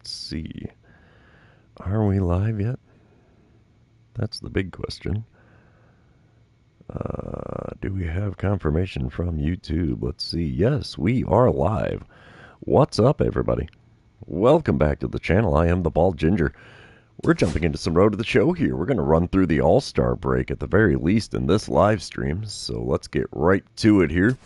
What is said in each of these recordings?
Let's see. Are we live yet? That's the big question. Do we have confirmation from YouTube? Let's see. Yes, we are live. What's up, everybody? Welcome back to the channel. I am the Bald Ginger. We're jumping into some road to the show here. We're going to run through the All-Star break at the very least in this live stream. So let's get right to it here.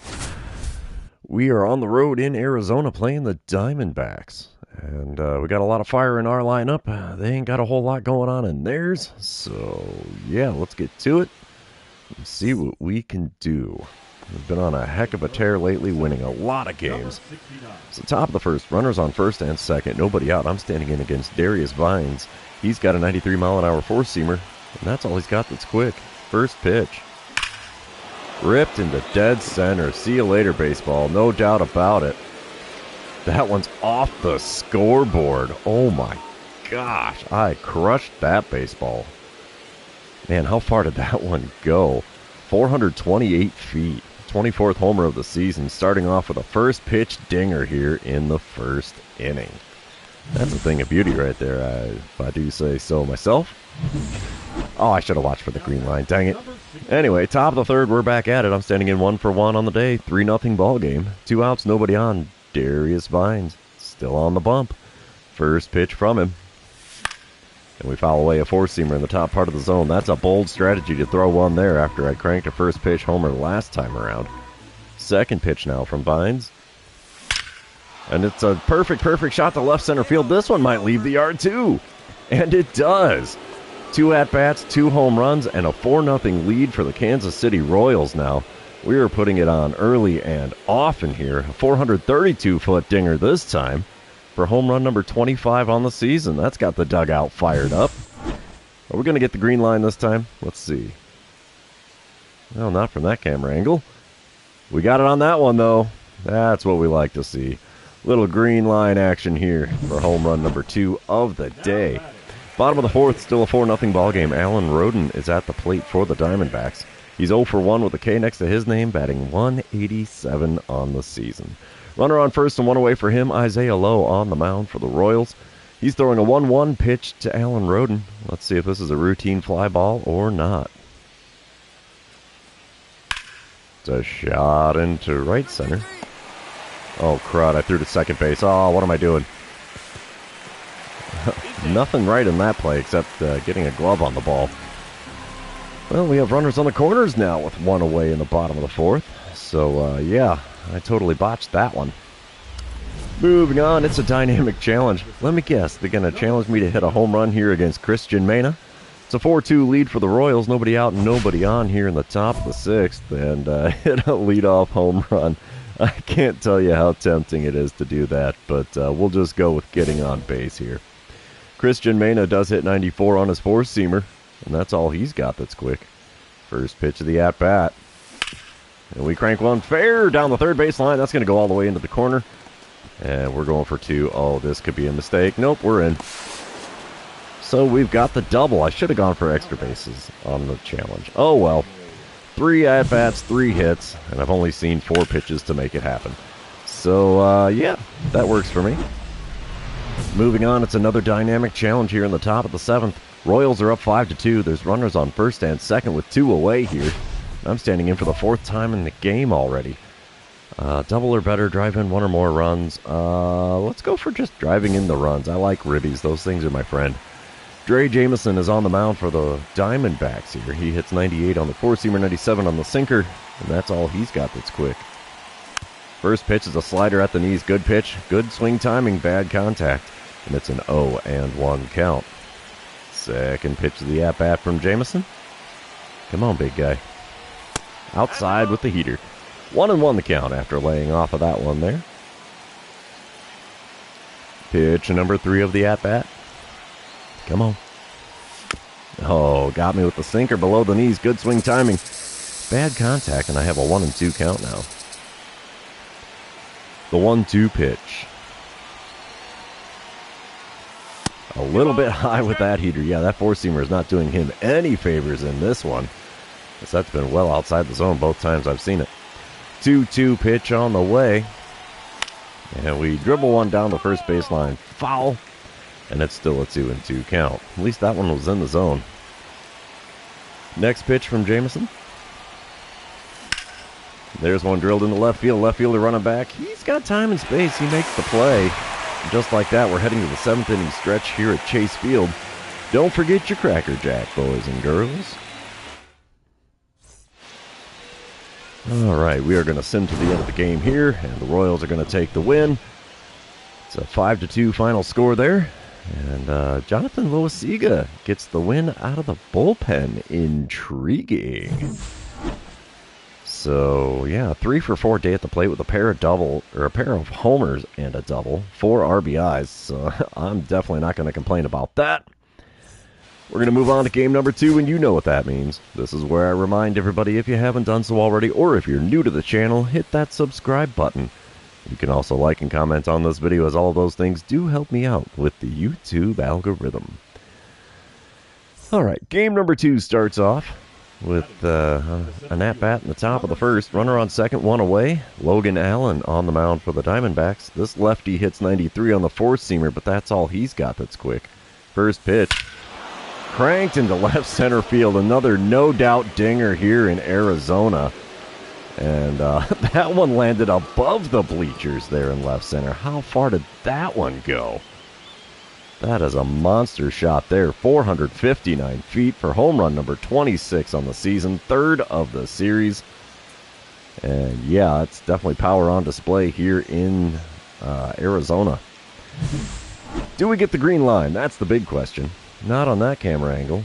We are on the road in Arizona playing the Diamondbacks. And we got a lot of fire in our lineup. They ain't got a whole lot going on in theirs. So, yeah, let's get to it and see what we can do. We've been on a heck of a tear lately, winning a lot of games. So top of the first, runners on first and second, nobody out. I'm standing in against Darius Vines. He's got a 93-mile-an-hour four-seamer, and that's all he's got that's quick. First pitch. Ripped into dead center. See you later, baseball. No doubt about it. That one's off the scoreboard. Oh my gosh. I crushed that baseball. Man, how far did that one go? 428 feet. 24th homer of the season, starting off with a first pitch dinger here in the first inning. That's a thing of beauty right there, if I do say so myself. Oh, I should have watched for the green line. Dang it. Anyway, top of the third, we're back at it. I'm standing in 1-for-1 on the day. 3-0 ball game. 2 outs, nobody on. Darius Vines still on the bump. First pitch from him. And we foul away a four-seamer in the top part of the zone. That's a bold strategy to throw one there after I cranked a first pitch homer last time around. Second pitch now from Vines. And it's a perfect shot to left center field. This one might leave the yard too. And it does. 2 at-bats, 2 home runs, and a 4-0 lead for the Kansas City Royals now. We are putting it on early and often here. A 432-foot dinger this time for home run number 25 on the season. That's got the dugout fired up. Are we going to get the green line this time? Let's see. Well, not from that camera angle. We got it on that one, though. That's what we like to see. Little green line action here for home run number 2 of the day. Bottom of the fourth, still a 4-0 ball game. Alan Roden is at the plate for the Diamondbacks. He's 0-for-1 with a K next to his name, batting 187 on the season. Runner on first and one away for him. Isaiah Lowe on the mound for the Royals. He's throwing a 1-1 pitch to Alan Roden. Let's see if this is a routine fly ball or not. It's a shot into right center. Oh, crud, I threw to second base. Oh, what am I doing? Nothing right in that play except getting a glove on the ball. Well, we have runners on the corners now with 1 away in the bottom of the fourth. So, yeah, I totally botched that one. Moving on, it's a dynamic challenge. Let me guess, they're going to challenge me to hit a home run here against Christian Mena. It's a 4-2 lead for the Royals. Nobody out and nobody on here in the top of the 6th. And hit a leadoff home run. I can't tell you how tempting it is to do that, but we'll just go with getting on base here. Christian Mena does hit 94 on his four-seamer, and that's all he's got that's quick. First pitch of the at-bat. And we crank one fair down the third base line. That's going to go all the way into the corner. And we're going for 2. Oh, this could be a mistake. Nope, we're in. So we've got the double. I should have gone for extra bases on the challenge. Oh, well. 3 at-bats, 3 hits, and I've only seen 4 pitches to make it happen. So, yeah, that works for me. Moving on, it's another dynamic challenge here in the top of the 7th. Royals are up 5-2. There's runners on first and second with 2 away here. I'm standing in for the 4th time in the game already. Double or better, drive in 1 or more runs. Let's go for just driving in the runs. I like ribbies. Those things are my friend. Dre Jameson is on the mound for the Diamondbacks here. He hits 98 on the four-seamer, 97 on the sinker, and that's all he's got that's quick. First pitch is a slider at the knees. Good pitch, good swing timing, bad contact, and it's an 0-1 count. Second pitch of the at-bat from Jameson. Come on, big guy. Outside with the heater. 1-1 the count after laying off of that one there. Pitch number 3 of the at-bat. Come on. Oh, got me with the sinker below the knees. Good swing timing. Bad contact, and I have a 1-2 count now. The 1-2 pitch. A little bit high with that heater. Yeah, that four-seamer is not doing him any favors in this one. Because that's been well outside the zone both times I've seen it. 2-2 pitch on the way. And we dribble one down the first baseline. Foul. And it's still a 2-2 count. At least that one was in the zone. Next pitch from Jameson. There's one drilled into left field. Left fielder running back. He's got time and space. He makes the play. And just like that, we're heading to the 7th inning stretch here at Chase Field. Don't forget your Cracker Jack, boys and girls. All right, we are going to sim to the end of the game here, and the Royals are going to take the win. It's a 5-2 final score there. And Jonathan Loisiga gets the win out of the bullpen. Intriguing. So, yeah, 3 for 4 day at the plate with a pair of homers and a double, 4 RBIs. So I'm definitely not going to complain about that. We're going to move on to game number 2, and you know what that means. This is where I remind everybody, if you haven't done so already, or if you're new to the channel, hit that subscribe button. You can also like and comment on this video, as all of those things do help me out with the YouTube algorithm. Alright, game number 2 starts off with an at-bat in the top of the first. Runner on second, 1 away. Logan Allen on the mound for the Diamondbacks. This lefty hits 93 on the four-seamer, but that's all he's got that's quick. First pitch. Cranked into left center field. Another no-doubt dinger here in Arizona. And that one landed above the bleachers there in left center. How far did that one go? That is a monster shot there. 459 feet for home run number 26 on the season. 3rd of the series. And yeah, it's definitely power on display here in Arizona. Do we get the green line? That's the big question. Not on that camera angle.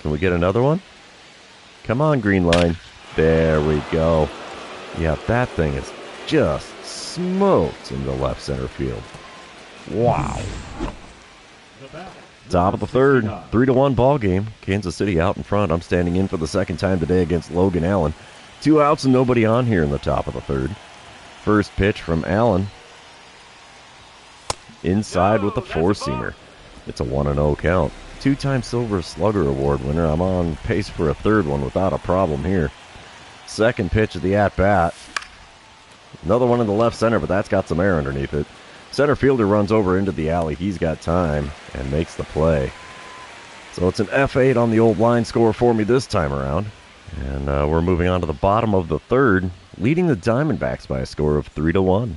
Can we get another one? Come on, green line. There we go. Yeah, that thing is just smoked into left center field. Wow. Top of the third. 3-1 ball game. Kansas City out in front. I'm standing in for the second time today against Logan Allen. 2 outs and nobody on here in the top of the third. First pitch from Allen. Inside with the four-seamer. It's a 1-0 count. 2-time Silver Slugger Award winner. I'm on pace for a 3rd one without a problem here. Second pitch of the at-bat. Another one in the left center, but that's got some air underneath it. Center fielder runs over into the alley. He's got time and makes the play. So it's an F8 on the old line score for me this time around. And we're moving on to the bottom of the 3rd, leading the Diamondbacks by a score of 3-1.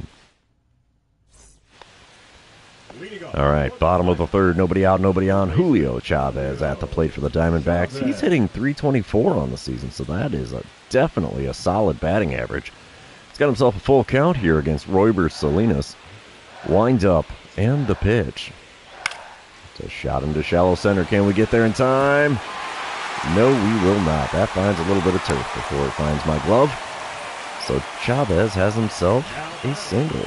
All right, bottom of the 3rd, nobody out, nobody on. Julio Chavez at the plate for the Diamondbacks. He's hitting .324 on the season, so that is definitely a solid batting average. He's got himself a full count here against Royber Salinas. Wind up, and the pitch. It's a shot into shallow center. Can we get there in time? No, we will not. That finds a little bit of turf before it finds my glove. So Chavez has himself a single.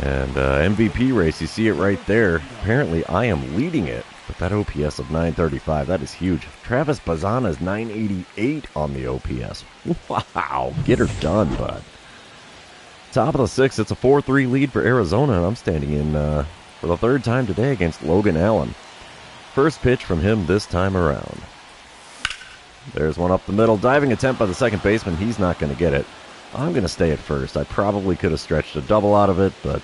And MVP race, you see it right there. Apparently, I am leading it with that OPS of 935. That is huge. Travis Bazzana is 988 on the OPS. Wow, get her done, bud. Top of the 6th, it's a 4-3 lead for Arizona, and I'm standing in for the 3rd time today against Logan Allen. First pitch from him this time around. There's one up the middle. Diving attempt by the second baseman. He's not going to get it. I'm going to stay at first. I probably could have stretched a double out of it, but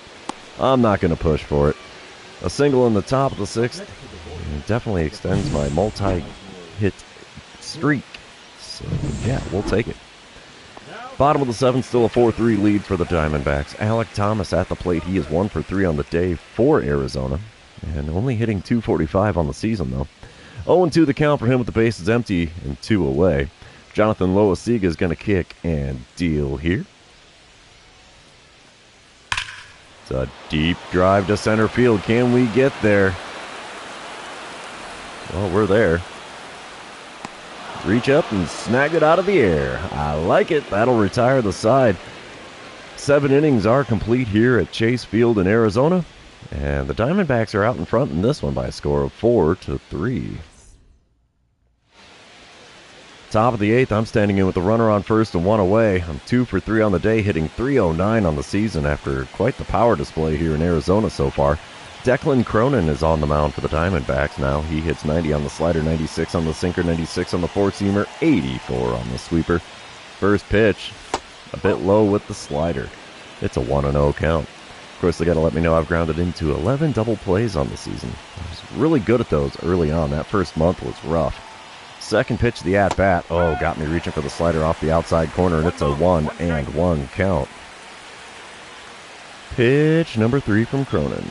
I'm not going to push for it. A single in the top of the 6th. It definitely extends my multi-hit streak. So, yeah, we'll take it. Bottom of the 7th, still a 4-3 lead for the Diamondbacks. Alec Thomas at the plate. He is 1 for 3 on the day for Arizona. And only hitting .245 on the season, though. 0-2 the count for him with the bases empty and 2 away. Jonathan Loisiga is going to kick and deal here. It's a deep drive to center field. Can we get there? Well, we're there. Reach up and snag it out of the air. I like it. That'll retire the side. 7 innings are complete here at Chase Field in Arizona. And the Diamondbacks are out in front in this one by a score of 4-3. Top of the 8th, I'm standing in with the runner on first and 1 away. I'm 2 for 3 on the day, hitting .309 on the season after quite the power display here in Arizona so far. Declan Cronin is on the mound for the Diamondbacks now. He hits 90 on the slider, 96 on the sinker, 96 on the four-seamer, 84 on the sweeper. First pitch, a bit low with the slider. It's a 1-0 count. Of course, they got to let me know I've grounded into 11 double plays on the season. I was really good at those early on. That first month was rough. Second pitch of the at-bat. Oh, got me reaching for the slider off the outside corner, and it's a 1-1 count. Pitch number 3 from Cronin.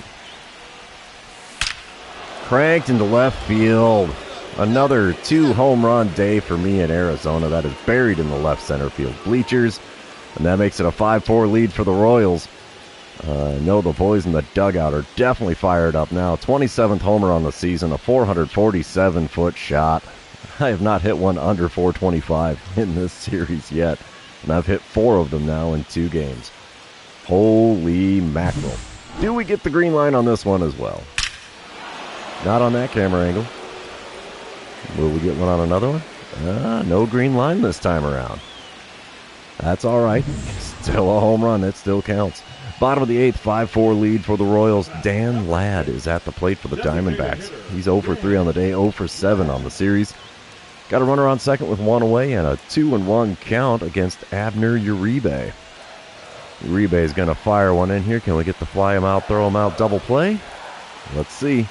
Cranked into left field. Another 2-home run day for me in Arizona. That is buried in the left center field bleachers. And that makes it a 5-4 lead for the Royals. I know the boys in the dugout are definitely fired up now. 27th homer on the season, a 447-foot shot. I have not hit one under 425 in this series yet. And I've hit 4 of them now in 2 games. Holy mackerel. Do we get the green line on this one as well? Not on that camera angle. Will we get one on another one? No green line this time around. That's all right. Still a home run. It still counts. Bottom of the 8th, 5-4 lead for the Royals. Dan Ladd is at the plate for the Diamondbacks. He's 0 for 3 on the day, 0 for 7 on the series. Got a runner on second with 1 away and a 2-1 count against Abner Uribe. Uribe is going to fire one in here. Can we get the fly him out, throw him out, double play? Let's see.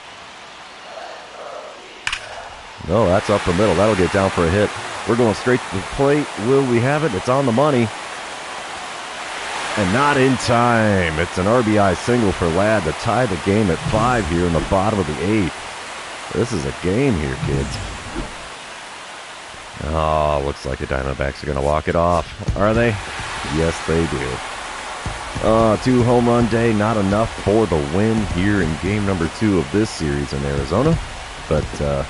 No, that's up the middle. That'll get down for a hit. We're going straight to the plate. Will we have it? It's on the money. And not in time. It's an RBI single for Ladd to tie the game at 5 here in the bottom of the 8th. This is a game here, kids. Oh, looks like the Diamondbacks are going to walk it off. Are they? Yes, they do. 2-home run day, not enough for the win here in game number 2 of this series in Arizona. But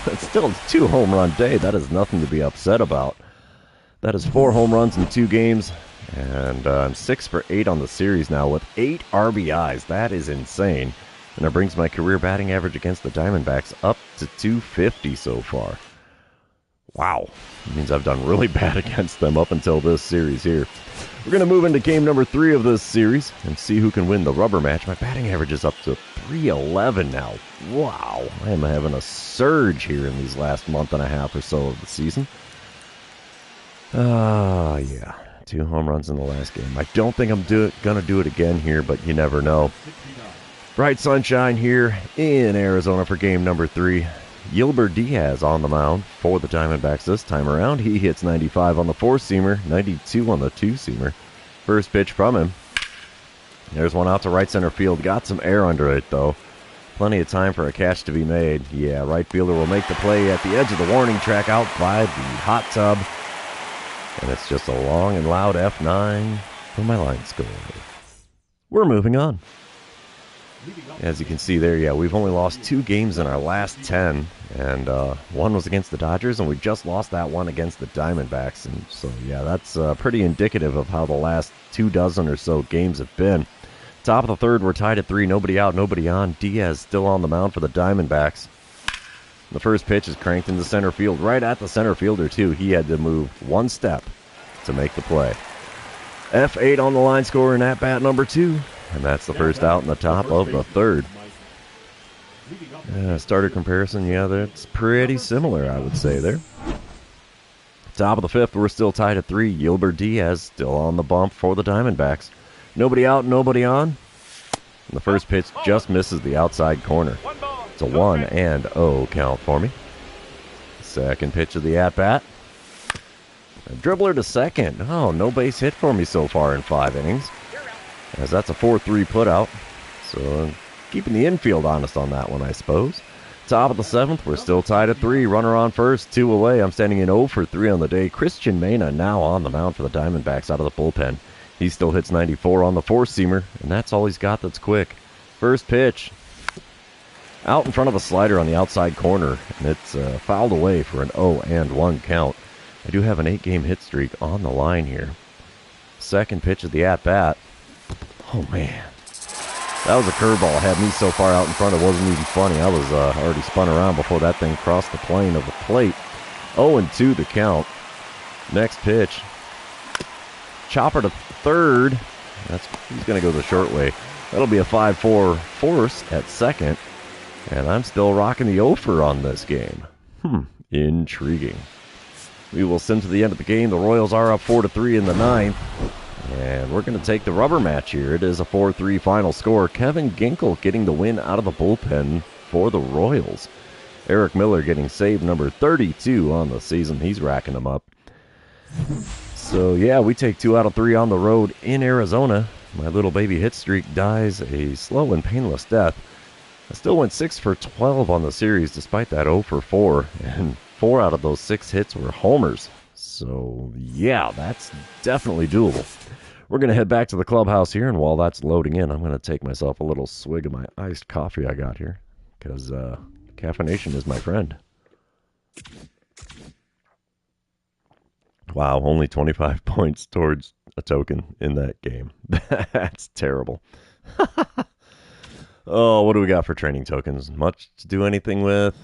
it's still a 2-home run day. That is nothing to be upset about. That is 4 home runs in 2 games. And I'm 6 for 8 on the series now with 8 RBIs. That is insane. And that brings my career batting average against the Diamondbacks up to 250 so far. Wow. It means I've done really bad against them up until this series here. We're going to move into game number 3 of this series and see who can win the rubber match. My batting average is up to 311 now. Wow. I am having a surge here in these last month and a half or so of the season. Yeah. 2 home runs in the last game. I don't think I'm going to do it again here, but you never know. Bright sunshine here in Arizona for game number 3. Yilber Diaz on the mound for the Diamondbacks this time around. He hits 95 on the 4-seamer, 92 on the 2-seamer. First pitch from him. There's one out to right center field. Got some air under it, though. Plenty of time for a catch to be made. Yeah, right fielder will make the play at the edge of the warning track out by the hot tub. And it's just a long and loud F9 for my line score. We're moving on. As you can see there, yeah, we've only lost 2 games in our last 10, and one was against the Dodgers, and we just lost that one against the Diamondbacks. And so, yeah, that's pretty indicative of how the last 24 or so games have been. Top of the 3rd, we're tied at 3, nobody out, nobody on. Diaz still on the mound for the Diamondbacks. The first pitch is cranked into center field, right at the center fielder, too. He had to move 1 step to make the play. F8 on the line score in at-bat number 2. And that's the first out in the top of the 3rd. Starter comparison, yeah, that's pretty similar, I would say there. Top of the 5th, we're still tied at 3. Yilber Diaz still on the bump for the Diamondbacks. Nobody out, nobody on. And the first pitch just misses the outside corner. It's a 1-0 count for me. Second pitch of the at-bat. A dribbler to second. Oh, no base hit for me so far in 5 innings. As that's a 4-3 putout. So keeping the infield honest on that one, I suppose. Top of the 7th, we're still tied at 3. Runner on first, 2 away. I'm standing in 0 for 3 on the day. Christian Mena now on the mound for the Diamondbacks out of the bullpen. He still hits 94 on the 4-seamer, and that's all he's got that's quick. First pitch. Out in front of a slider on the outside corner, and it's fouled away for an 0-1 count. I do have an 8-game hit streak on the line here. Second pitch of the at-bat. Oh, man. That was a curveball. Had me so far out in front it wasn't even funny. I was already spun around before that thing crossed the plane of the plate. 0-2 the count. Next pitch. Chopper to 3rd. He's going to go the short way. That'll be a 5-4 force at second. And I'm still rocking the over on this game. Intriguing. We will send to the end of the game. The Royals are up 4-3 in the 9th. And we're going to take the rubber match here. It is a 4-3 final score. Kevin Ginkel getting the win out of the bullpen for the Royals. Eric Miller getting save number 32 on the season. He's racking them up. So, yeah, we take 2 out of 3 on the road in Arizona. My little baby hit streak dies a slow and painless death. I still went 6 for 12 on the series despite that 0 for 4. And 4 out of those 6 hits were homers. So, yeah, that's definitely doable. We're going to head back to the clubhouse here, and while that's loading in, I'm going to take myself a little swig of my iced coffee I got here, because caffeination is my friend. Wow, only 25 points towards a token in that game. That's terrible. Oh, what do we got for training tokens? Much to do anything with?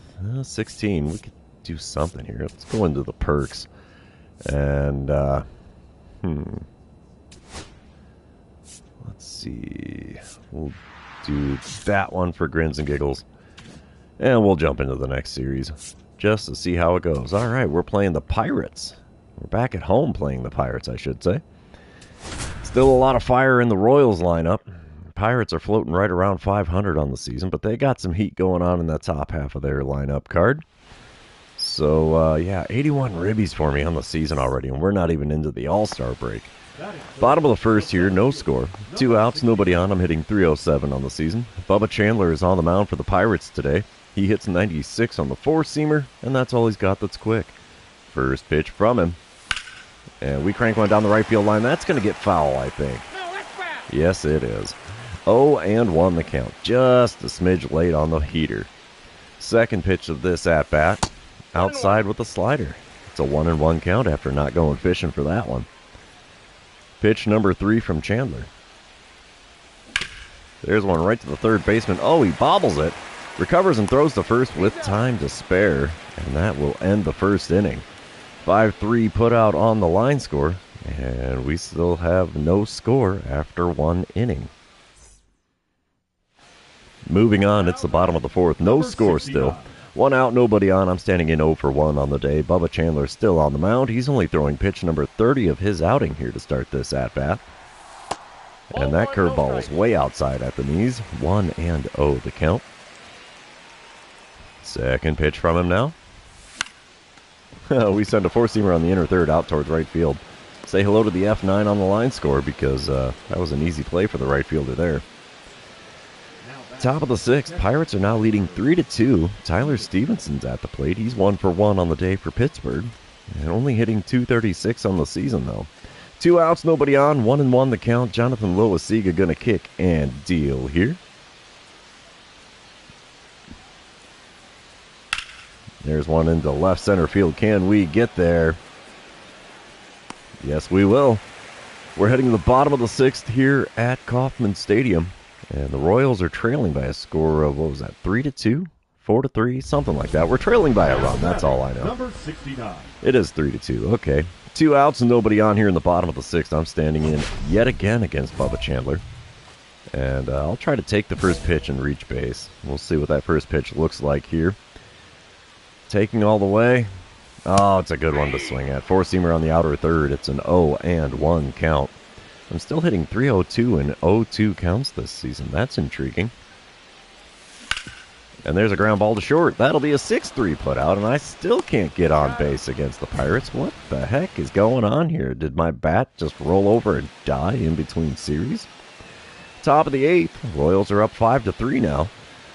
16. We could do something here. Let's go into the perks. And, let's see. We'll do that one for grins and giggles. And we'll jump into the next series just to see how it goes. All right, we're playing the Pirates. We're back at home playing the Pirates, I should say. Still a lot of fire in the Royals lineup. Pirates are floating right around 500 on the season, but they got some heat going on in the top half of their lineup card. So, yeah, 81 ribbies for me on the season already, and we're not even into the All-Star break. Bottom of the first here, no score. 2 outs, nobody on. I'm hitting 307 on the season. Bubba Chandler is on the mound for the Pirates today. He hits 96 on the four-seamer, and that's all he's got that's quick. First pitch from him. And we crank one down the right field line. That's going to get foul, I think. Yes, it is. 0-1 the count. Just a smidge late on the heater. Second pitch of this at-bat. Outside with a slider. It's a 1-1 count after not going fishing for that one. Pitch number 3 from Chandler. There's one right to the third baseman. Oh, he bobbles it. Recovers and throws to first with time to spare. And that will end the first inning. 5-3 put out on the line score. And we still have no score after 1 inning. Moving on, it's the bottom of the fourth. No score still. 1 out, nobody on. I'm standing in 0 for 1 on the day. Bubba Chandler still on the mound. He's only throwing pitch number 30 of his outing here to start this at-bat. And that curveball is way outside at the knees. 1-0 the count. Second pitch from him now. We send a four-seamer on the inner third out towards right field. Say hello to the F9 on the line score because that was an easy play for the right fielder there. Top of the sixth, Pirates are now leading 3-2. Tyler Stevenson's at the plate. He's 1 for 1 on the day for Pittsburgh. And only hitting .236 on the season, though. 2 outs, nobody on. 1-1 the count. Jonathan Loasiga gonna kick and deal here. There's one into left center field. Can we get there? Yes, we will. We're heading to the bottom of the sixth here at Kauffman Stadium. And the Royals are trailing by a score of, what was that, 3-2? 4-3? Something like that. We're trailing by a run, that's all I know. Number 69. It is 3-2, okay. 2 outs and nobody on here in the bottom of the sixth. I'm standing in yet again against Bubba Chandler. And I'll try to take the first pitch and reach base. We'll see what that first pitch looks like here. Taking all the way. Oh, it's a good one to swing at. Four-seamer on the outer third. It's an 0-1 count. I'm still hitting 302 and 0-2 counts this season. That's intriguing. And there's a ground ball to short. That'll be a 6-3 put out, and I still can't get on base against the Pirates. What the heck is going on here? Did my bat just roll over and die in between series? Top of the eighth. Royals are up 5-3 now.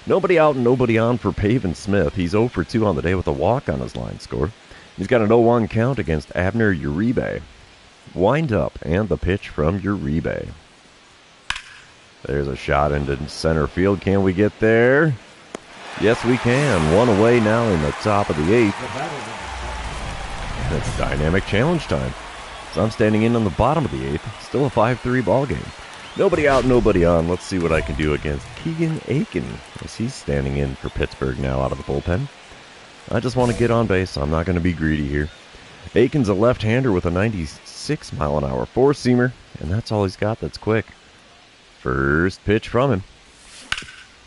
Nobody out and nobody on for Pavin Smith. He's 0 for 2 on the day with a walk on his line score. He's got an 0-1 count against Abner Uribe. Wind up, and the pitch from Uribe. There's a shot into center field. Can we get there? Yes, we can. 1 away now in the top of the eighth. That's dynamic challenge time. So I'm standing in on the bottom of the eighth. Still a 5-3 ball game. Nobody out, nobody on. Let's see what I can do against Keegan Aiken as he's standing in for Pittsburgh now out of the bullpen. I just want to get on base. I'm not going to be greedy here. Aiken's a left-hander with a 96-mile-an-hour four-seamer, and that's all he's got that's quick. First pitch from him.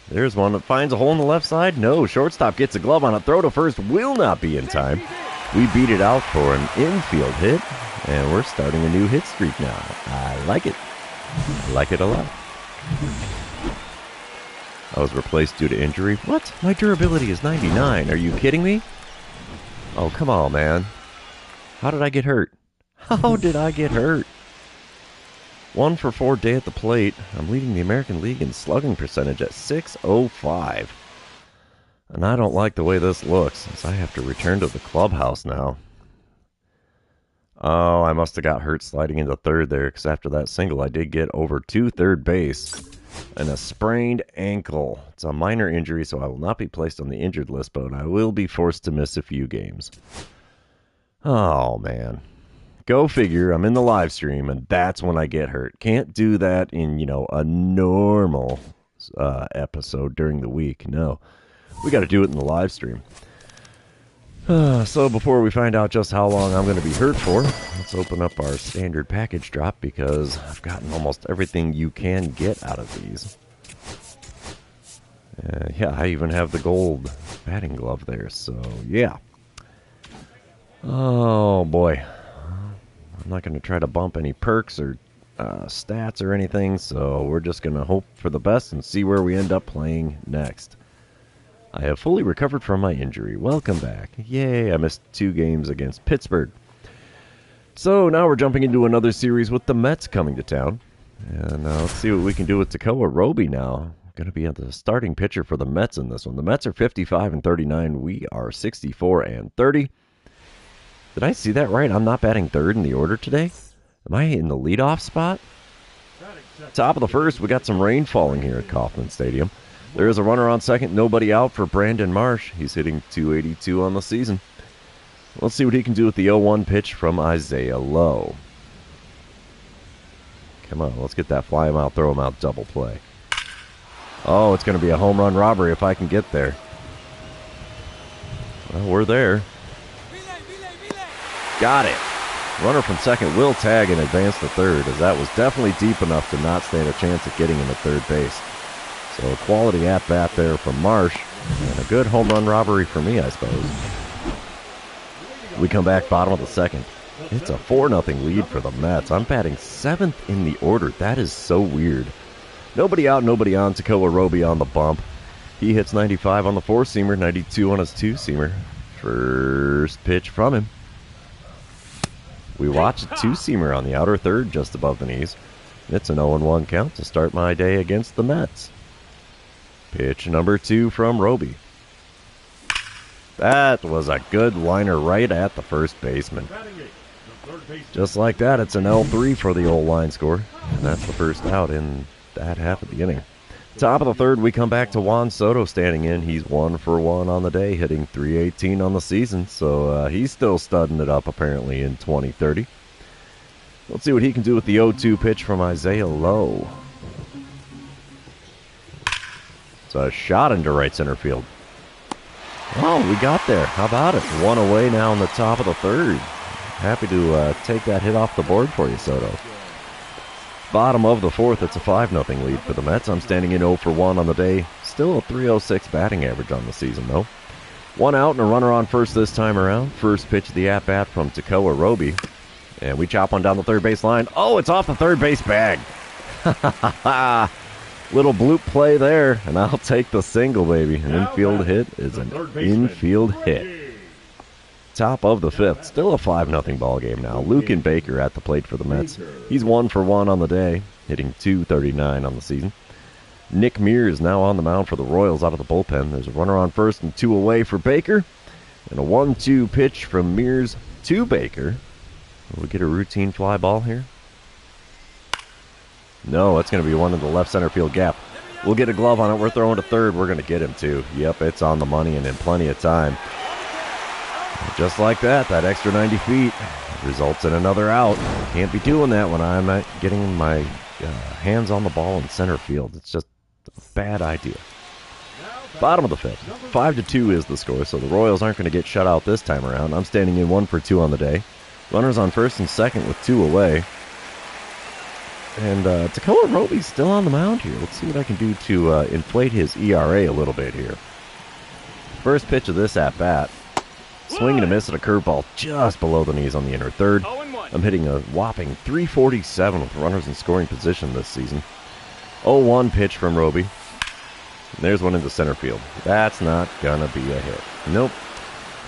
There's one that finds a hole in the left side. No, shortstop gets a glove on it. Throw to first will not be in time. We beat it out for an infield hit, And we're starting a new hit streak now. I like it. I like it a lot. I was replaced due to injury. What? My durability is 99. Are you kidding me? Oh, come on, man. How did I get hurt? How did I get hurt? 1 for 4 day at the plate. I'm leading the American League in slugging percentage at .605. And I don't like the way this looks, since I have to return to the clubhouse now. Oh, I must have got hurt sliding into third there, because after that single I did get over to third base. And a sprained ankle. It's a minor injury, so I will not be placed on the injured list, but I will be forced to miss a few games. Oh, man. Go figure, I'm in the live stream, and that's when I get hurt. Can't do that in, a normal episode during the week. No. We got to do it in the live stream. So before we find out just how long I'm going to be hurt for, let's open up our standard package drop, because I've gotten almost everything you can get out of these. Yeah, I even have the gold batting glove there, so yeah. Oh, boy. I'm not going to try to bump any perks or stats or anything, so we're just going to hope for the best and see where we end up playing next. I have fully recovered from my injury. Welcome back. Yay, I missed 2 games against Pittsburgh. So now we're jumping into another series with the Mets coming to town. And let's see what we can do with Tekoa Roby now. Going to be the starting pitcher for the Mets in this one. The Mets are 55-39. We are 64-30. Did I see that right? I'm not batting third in the order today? Am I in the leadoff spot? Top of the first, we got some rain falling here at Kauffman Stadium. There is a runner on second, nobody out for Brandon Marsh. He's hitting .282 on the season. Let's see what he can do with the 0-1 pitch from Isaiah Lowe. Come on, let's get that fly him out, throw him out, double play. Oh, it's going to be a home run robbery if I can get there. Well, we're there. Got it. Runner from second will tag and advance to third, as that was definitely deep enough to not stand a chance at getting him at third base. So a quality at-bat there from Marsh, and a good home run robbery for me, I suppose. We come back bottom of the second. It's a 4-0 lead for the Mets. I'm batting 7th in the order. That is so weird. Nobody out, nobody on. Tekoa Roby on the bump. He hits 95 on the 4-seamer, 92 on his 2-seamer. First pitch from him. We watch a 2-seamer on the outer third just above the knees. It's an 0-1 count to start my day against the Mets. Pitch number 2 from Roby. That was a good liner right at the first baseman. Just like that, it's an L3 for the old line score. And that's the first out in that half of the inning. Top of the third, we come back to Juan Soto standing in. He's 1 for 1 on the day, hitting .318 on the season. So he's still studding it up apparently in 2030. Let's see what he can do with the 0-2 pitch from Isaiah Lowe. It's a shot into right center field. Oh, we got there. How about it? 1 away now in the top of the third. Happy to take that hit off the board for you, Soto. Bottom of the fourth, it's a 5-0 lead for the Mets. I'm standing in 0 for 1 on the day. Still a .306 batting average on the season, though. 1 out and a runner on first this time around. First pitch of the at-bat from Tekoa Roby. And we chop one down the third base line. Oh, it's off the third base bag. Little bloop play there, and I'll take the single, baby. An infield hit is an infield hit. Top of the fifth. Still a 5-0 ball game now. Luken Baker at the plate for the Mets. He's 1 for 1 on the day, hitting .239 on the season. Nick Mears now on the mound for the Royals out of the bullpen. There's a runner on first and 2 away for Baker. And a 1-2 pitch from Mears to Baker. Will we get a routine fly ball here? No, it's going to be one in the left center field gap. We'll get a glove on it. We're throwing to third. We're going to get him, too. Yep, it's on the money and in plenty of time. Just like that, that extra 90 feet results in another out. Can't be doing that when I'm not getting my hands on the ball in center field. It's just a bad idea. Bottom of the fifth. 5-2 is the score, so the Royals aren't going to get shut out this time around. I'm standing in 1 for 2 on the day. Runners on first and second with 2 away. And Tekoa Roby's still on the mound here. Let's see what I can do to inflate his ERA a little bit here. First pitch of this at-bat. Swing and a miss at a curveball just below the knees on the inner third. I'm hitting a whopping .347 with runners in scoring position this season. 0-1 pitch from Roby. There's one into center field. That's not going to be a hit. Nope.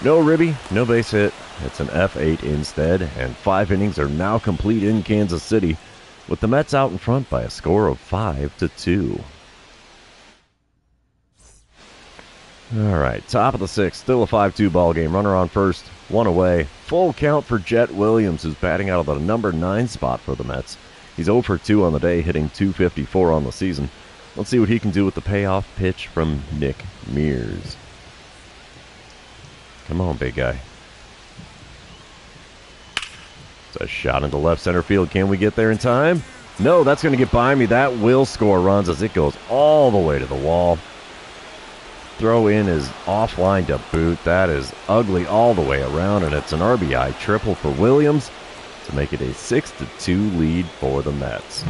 No ribby, no base hit. It's an F8 instead, and 5 innings are now complete in Kansas City, with the Mets out in front by a score of 5-2. All right, top of the 6th, still a 5-2 ball game. Runner on first, one away. Full count for Jet Williams, who's batting out of the number 9 spot for the Mets. He's 0 for 2 on the day, hitting .254 on the season. Let's see what he can do with the payoff pitch from Nick Mears. Come on, big guy. It's a shot into left center field. Can we get there in time? No, that's going to get by me. That will score runs as it goes all the way to the wall. Throw in is offline to boot. That is ugly all the way around, and it's an RBI triple for Williams to make it a 6-2 lead for the Mets.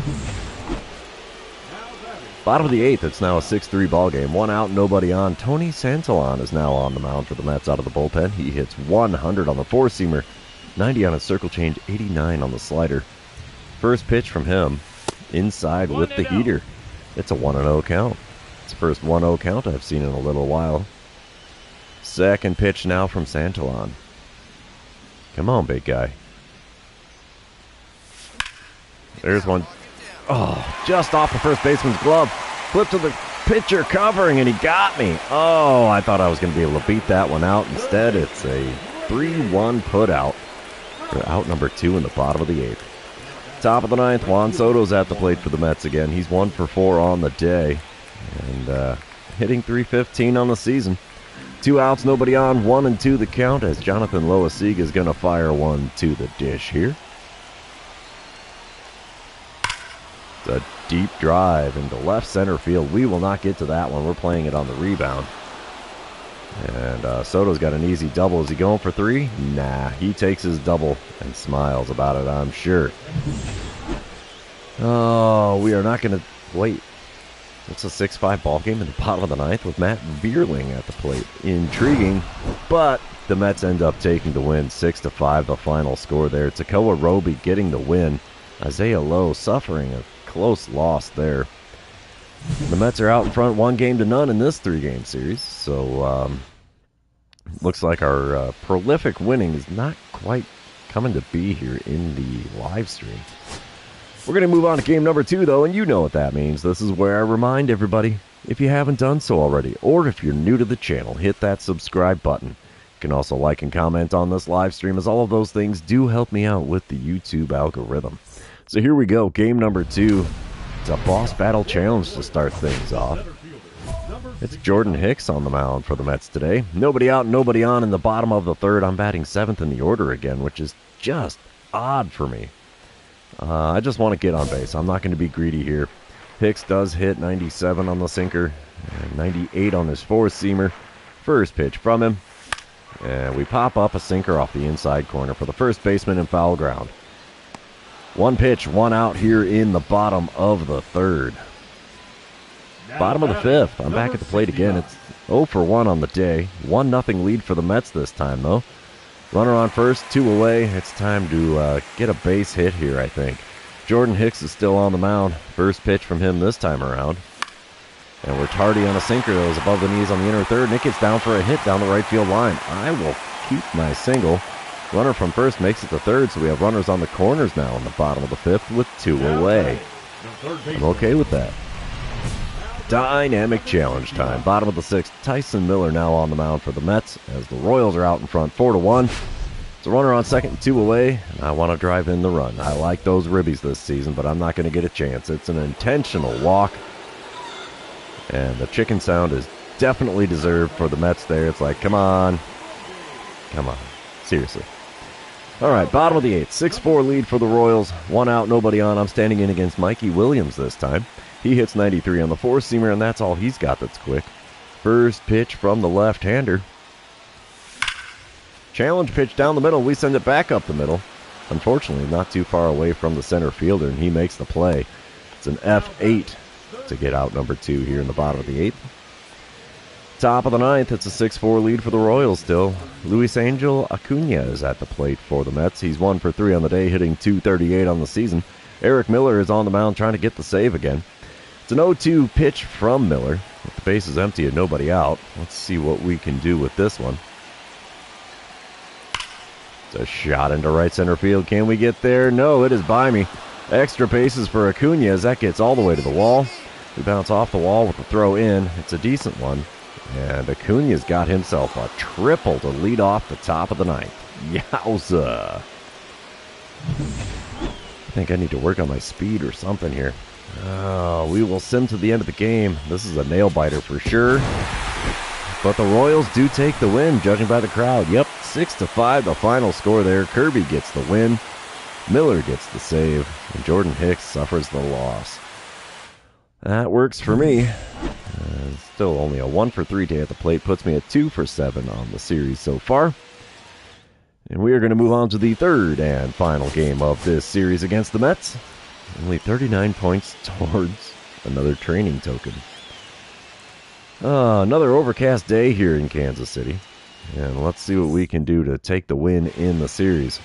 Bottom of the 8th, it's now a 6-3 ball game. 1 out, nobody on. Tony Santillan is now on the mound for the Mets out of the bullpen. He hits 100 on the four-seamer, 90 on his circle change, 89 on the slider. First pitch from him, inside with the heater. It's a 1-0 count. It's the first 1-0 count I've seen in a little while. Second pitch now from Santillan. Come on, big guy. There's one. Oh, just off the first baseman's glove. Flip to the pitcher covering, and he got me. Oh, I thought I was going to be able to beat that one out. Instead, it's a 3-1 put out for out number 2 in the bottom of the 8th. Top of the 9th, Juan Soto's at the plate for the Mets again. He's 1 for 4 on the day, and hitting .315 on the season. 2 outs, nobody on, 1-2 the count, as Jonathan Loaisiga is going to fire one to the dish here. It's a deep drive into left center field. We will not get to that one. We're playing it on the rebound. And Soto's got an easy double. Is he going for 3? Nah, he takes his double and smiles about it, I'm sure. Oh, we are not going to wait. It's a 6-5 ball game in the bottom of the 9th with Matt Vierling at the plate. Intriguing, but the Mets end up taking the win. 6-5, the final score there. Tekoa Roby getting the win. Isaiah Lowe suffering a close loss there. The Mets are out in front 1-0 in this 3-game series. So, looks like our prolific winning is not quite coming to be here in the live stream. We're going to move on to game number 2, though, and you know what that means. This is where I remind everybody, if you haven't done so already, or if you're new to the channel, hit that subscribe button. You can also like and comment on this live stream, as all of those things do help me out with the YouTube algorithm. So here we go, game number 2. It's a boss battle challenge to start things off. It's Jordan Hicks on the mound for the Mets today. Nobody out, nobody on in the bottom of the 3rd. I'm batting 7th in the order again, which is just odd for me. I just want to get on base. I'm not going to be greedy here. Hicks does hit 97 on the sinker, and 98 on his four-seamer. First pitch from him, and we pop up a sinker off the inside corner for the first baseman in foul ground. 1 pitch, 1 out here in the bottom of the 3rd. Bottom of the 5th. I'm back at the plate again. It's 0 for 1 on the day. 1-0 lead for the Mets this time, though. Runner on first, 2 away. It's time to get a base hit here, I think. Jordan Hicks is still on the mound. First pitch from him this time around. And we're tardy on a sinker that was above the knees on the inner 3rd. And it gets down for a hit down the right field line. I will keep my single. Runner from first makes it to 3rd, so we have runners on the corners now in the bottom of the 5th with 2 away. I'm okay with that. Dynamic challenge time. Bottom of the 6th, Tyson Miller now on the mound for the Mets as the Royals are out in front 4-1. It's a runner on second and 2 away, and I want to drive in the run. I like those ribbies this season, but I'm not going to get a chance. It's an intentional walk, and the chicken sound is definitely deserved for the Mets there. It's like, come on. Come on. Seriously. All right, bottom of the 8th, 6-4 lead for the Royals. 1 out, nobody on. I'm standing in against Mikey Williams this time. He hits 93 on the four-seamer, and that's all he's got that's quick. First pitch from the left-hander. Challenge pitch down the middle. We send it back up the middle. Unfortunately, not too far away from the center fielder, and he makes the play. It's an F8 to get out number 2 here in the bottom of the 8th. Top of the ninth, it's a 6-4 lead for the Royals still. Luis Angel Acuna is at the plate for the Mets. He's 1 for 3 on the day, hitting .238 on the season. Eric Miller is on the mound trying to get the save again. It's an 0-2 pitch from Miller. With the base is empty and nobody out. Let's see what we can do with this one. It's a shot into right center field. Can we get there? No, it is by me. Extra bases for Acuna as that gets all the way to the wall. We bounce off the wall with the throw in. It's a decent one. And Acuna's got himself a triple to lead off the top of the ninth. Yowza. I think I need to work on my speed or something here. Oh, we will sim to the end of the game. This is a nail-biter for sure. But the Royals do take the win, judging by the crowd. Yep, 6-5 the final score there. Kirby gets the win. Miller gets the save. And Jordan Hicks suffers the loss. That works for me. Still only a 1 for 3 day at the plate. Puts me at 2 for 7 on the series so far. And we are going to move on to the third and final game of this series against the Mets. Only 39 points towards another training token. Another overcast day here in Kansas City. And let's see what we can do to take the win in the series.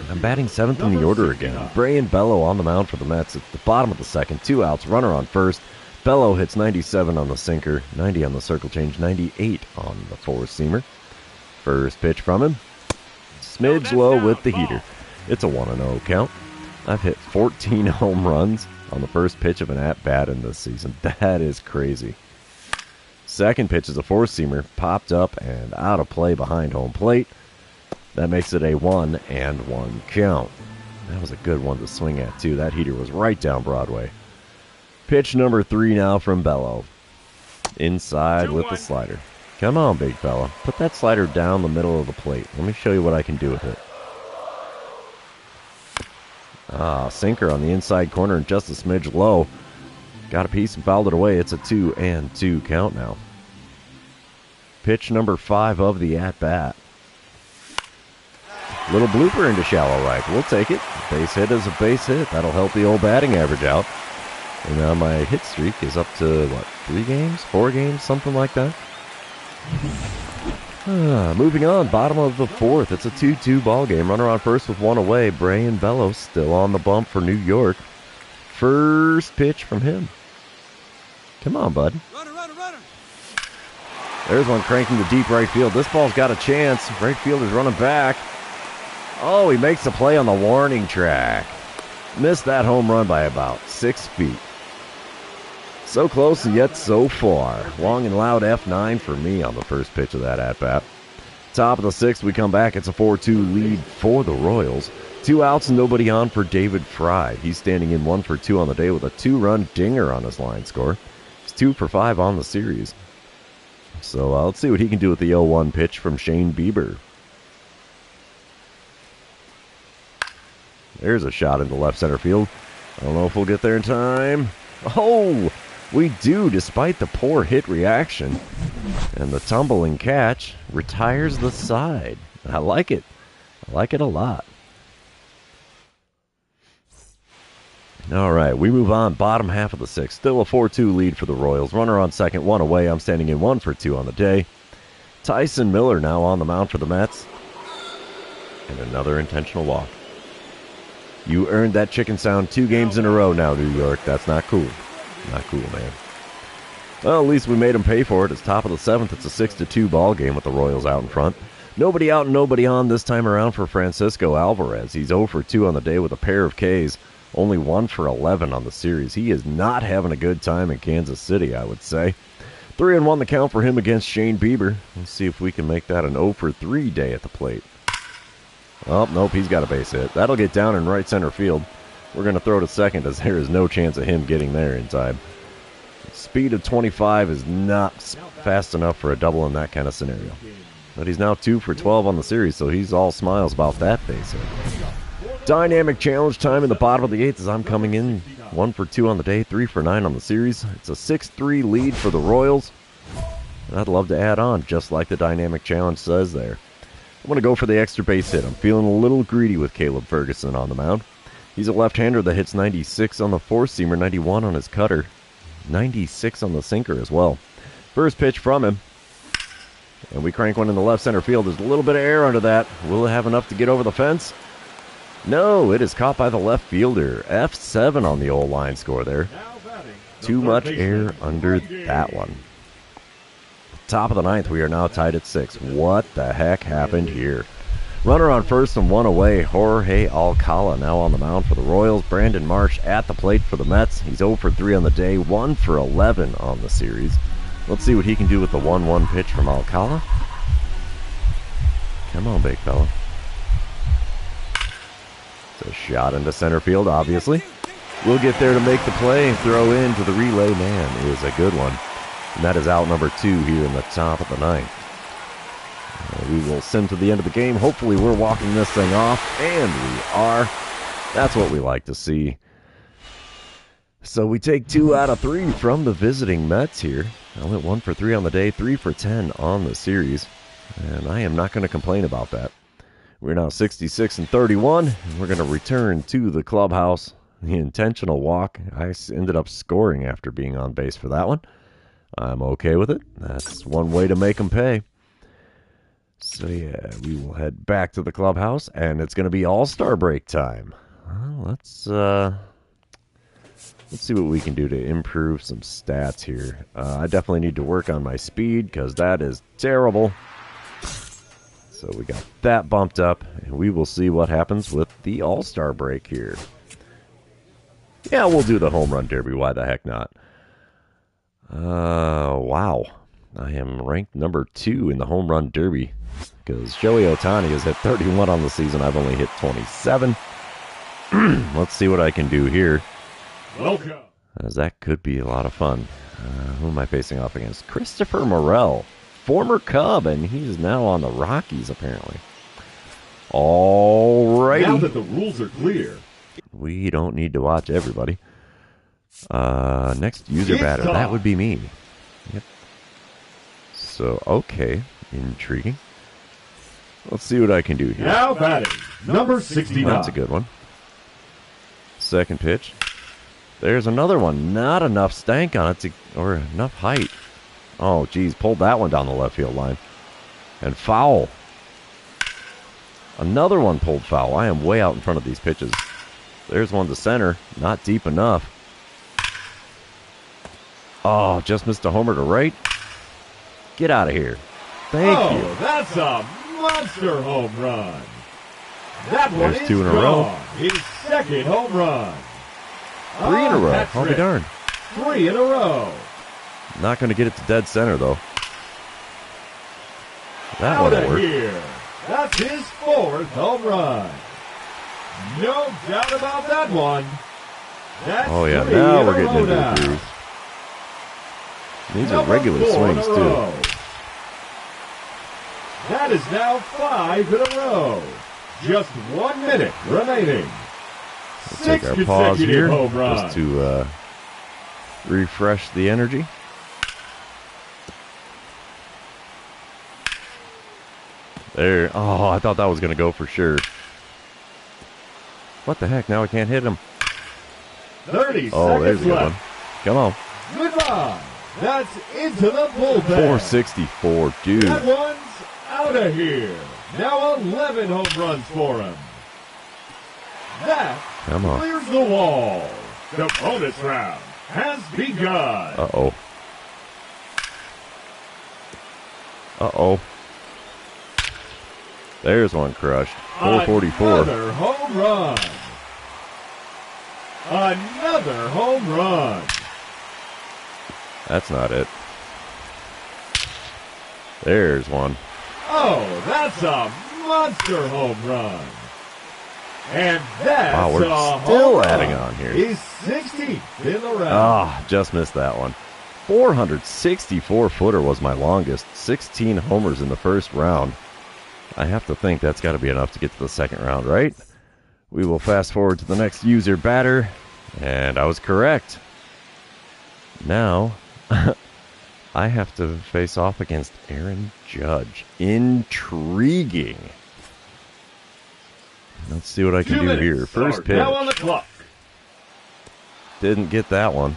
I'm batting 7th in the order again. Brayan Bello on the mound for the Mets at the bottom of the second. 2 outs, runner on first. Bello hits 97 on the sinker, 90 on the circle change, 98 on the four-seamer. First pitch from him. Smidge low with the heater. It's a 1-0 count. I've hit 14 home runs on the first pitch of an at-bat in this season. That is crazy. Second pitch is a four-seamer, popped up and out of play behind home plate. That makes it a 1-1 count. That was a good one to swing at, too. That heater was right down Broadway. Pitch number 3 now from Bello. Inside with the slider. Come on, big fella. Put that slider down the middle of the plate. Let me show you what I can do with it. Sinker on the inside corner and just a smidge low. Got a piece and fouled it away. It's a 2-2 count now. Pitch number 5 of the at-bat. Little blooper into shallow right. We'll take it. Base hit is a base hit. That'll help the old batting average out. And now my hit streak is up to, 3 games? 4 games? Something like that. Moving on, bottom of the 4th. It's a 2-2 ball game. Runner on first with 1 away. Brayan Bello still on the bump for New York. First pitch from him. Come on, bud. Runner. There's one cranking to deep right field. This ball's got a chance. Right field is running back. Oh, he makes the play on the warning track. Missed that home run by about 6 feet. So close and yet so far. Long and loud F9 for me on the first pitch of that at-bat. Top of the 6th, we come back. It's a 4-2 lead for the Royals. 2 outs and nobody on for David Fry. He's standing in 1 for 2 on the day with a 2-run dinger on his line score. He's 2 for 5 on the series. So let's see what he can do with the 0-1 pitch from Shane Bieber. There's a shot into left center field. I don't know if we'll get there in time. Oh, we do, despite the poor hit reaction. And the tumbling catch retires the side. I like it. I like it a lot. All right, we move on. Bottom half of the 6th. Still a 4-2 lead for the Royals. Runner on second, 1 away. I'm standing in 1 for 2 on the day. Tyson Miller now on the mound for the Mets. And another intentional walk. You earned that chicken sound 2 games in a row now, New York. That's not cool. Not cool, man. Well, at least we made them pay for it. It's top of the 7th. It's a 6-2 ball game with the Royals out in front. Nobody out and nobody on this time around for Francisco Alvarez. He's 0 for 2 on the day with a pair of Ks. Only 1 for 11 on the series. He is not having a good time in Kansas City, I would say. 3-1 the count for him against Shane Bieber. Let's see if we can make that an 0 for 3 day at the plate. Oh, nope, he's got a base hit. That'll get down in right center field. We're going to throw to second as there is no chance of him getting there in time. Speed of 25 is not fast enough for a double in that kind of scenario. But he's now 2 for 12 on the series, so he's all smiles about that base hit. Dynamic challenge time in the bottom of the 8th as I'm coming in 1 for 2 on the day, 3 for 9 on the series. It's a 6-3 lead for the Royals. And I'd love to add on, just like the dynamic challenge says there. I'm going to go for the extra base hit. I'm feeling a little greedy with Caleb Ferguson on the mound. He's a left-hander that hits 96 on the four-seamer, 91 on his cutter, 96 on the sinker as well. First pitch from him. And we crank one in the left center field. There's a little bit of air under that. Will it have enough to get over the fence? No, it is caught by the left fielder. F7 on the old line score there. Too much air under that one. Top of the ninth, we are now tied at 6. What the heck happened here? Runner on first and one away. Jorge Alcala now on the mound for the Royals. Brandon Marsh at the plate for the Mets. He's 0 for 3 on the day, 1 for 11 on the series. Let's see what he can do with the 1-1 pitch from Alcala. Come on, big fella. It's a shot into center field, obviously. We'll get there to make the play and throw into the relay man is a good one. And that is out number 2 here in the top of the ninth. We will send to the end of the game. Hopefully we're walking this thing off, and we are. That's what we like to see. So we take 2 out of 3 from the visiting Mets here. I went 1 for 3 on the day, 3 for 10 on the series. And I am not going to complain about that. We're now 66 and 31, and we're going to return to the clubhouse. The intentional walk, I ended up scoring after being on base for that one. I'm okay with it. That's one way to make them pay. So yeah, we will head back to the clubhouse, and it's going to be All-Star break time. Well, let's see what we can do to improve some stats here. I definitely need to work on my speed because that is terrible. So we got that bumped up, and we will see what happens with the All-Star break here. Yeah, we'll do the home run derby. Why the heck not? Wow. I am ranked number 2 in the home run derby because Shohei Ohtani has hit 31 on the season. I've only hit 27. Let's see what I can do here. Welcome. As that could be a lot of fun. Who am I facing off against? Christopher Morel, former Cub, and he's now on the Rockies, apparently. Alrighty. Now that the rules are clear, we don't need to watch everybody. Next user batter, that would be me. Yep. So, okay. Intriguing. Let's see what I can do here. now batting, number 69. That's a good one. Second pitch. There's another one. Not enough stank on it or enough height. Oh, geez. Pulled that one down the left field line. And foul. Another one pulled foul. I am way out in front of these pitches. There's one to center. Not deep enough. Oh, just missed a homer to right. Get out of here. Thank you. That's a monster home run. That one There's is 2 in a gone. row. His second home run. 3 in a row. That's I'll be it. darned. 3 in a row. Not going to get it to dead center, though. That Out one of worked. here. That's his 4th home run. No doubt about that one. That's Oh, yeah. 3 Now in we're a getting row into now. the groove. These are Number regular 4 in swings, a too. row. That is now 5 in a row. Just 1 minute remaining. We'll take our pause here just to refresh the energy. There. Oh, I thought that was going to go for sure. What the heck? Now I can't hit him. 30 Oh, there's seconds a good one. left. Come on. Goodbye. That's into the bullpen. 464, dude. That one's out of here. Now 11 home runs for him. That Come on. clears the wall. The bonus round has begun. Uh-oh. Uh-oh. There's one crushed. 444. Another home run. Another home run. That's not it. There's one. Oh, that's a monster home run. And that's Wow, we're a still home adding run. on here. He's 16th in the round. Ah, just missed that one. 464-footer was my longest. 16 homers in the first round. I have to think that's got to be enough to get to the second round, right? We will fast forward to the next user batter, and I was correct. Now, I have to face off against Aaron Judge. Intriguing. Let's see what I can 2 do minutes here. First are pitch. now on the clock. Didn't get that one.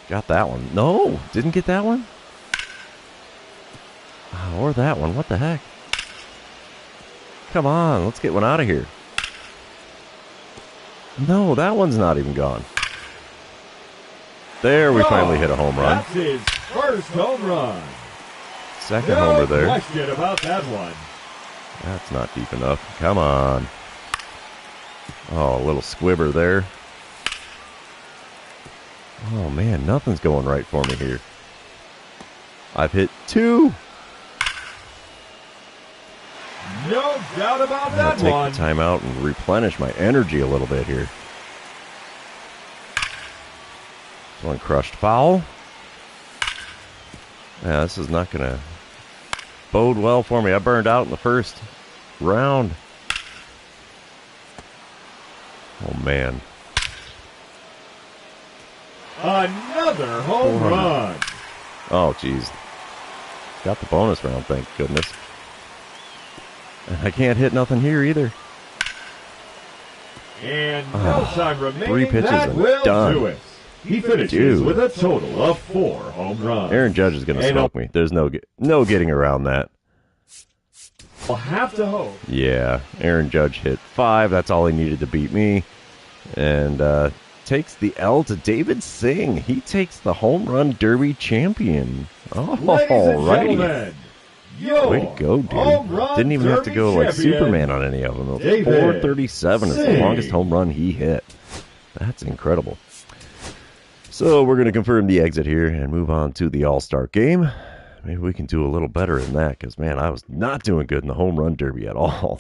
Got that one. No, didn't get that one. Or that one. What the heck? Come on, let's get one out of here. No, that one's not even gone. There, we finally hit a home run. That's his first home run. Second homer there. No question about that one. That's not deep enough. Come on. Oh, a little squibber there. Oh, man, nothing's going right for me here. I've hit 2. No doubt about I'm that gonna one. take the timeout and replenish my energy a little bit here. One crushed foul. Yeah, this is not going to bode well for me. I burned out in the first round. Oh, man. Another home run. Oh, jeez. Got the bonus round, thank goodness. And I can't hit nothing here either. And no time remaining. 3 pitches that and will done. do it. He finishes with a total of 4 home runs. Aaron Judge is going to smoke me. There's no getting around that. I'll have to hope. Yeah, Aaron Judge hit 5. That's all he needed to beat me. And takes the L to David Singh. He takes the home run derby champion. Oh, Ladies and righty. gentlemen, your Way to go, dude. home run Didn't even have to derby go like champion, Superman on any of them. David 437 is the Singh. longest home run he hit. That's incredible. So we're going to confirm the exit here and move on to the All-Star game. Maybe we can do a little better than that because, man, I was not doing good in the home run derby at all.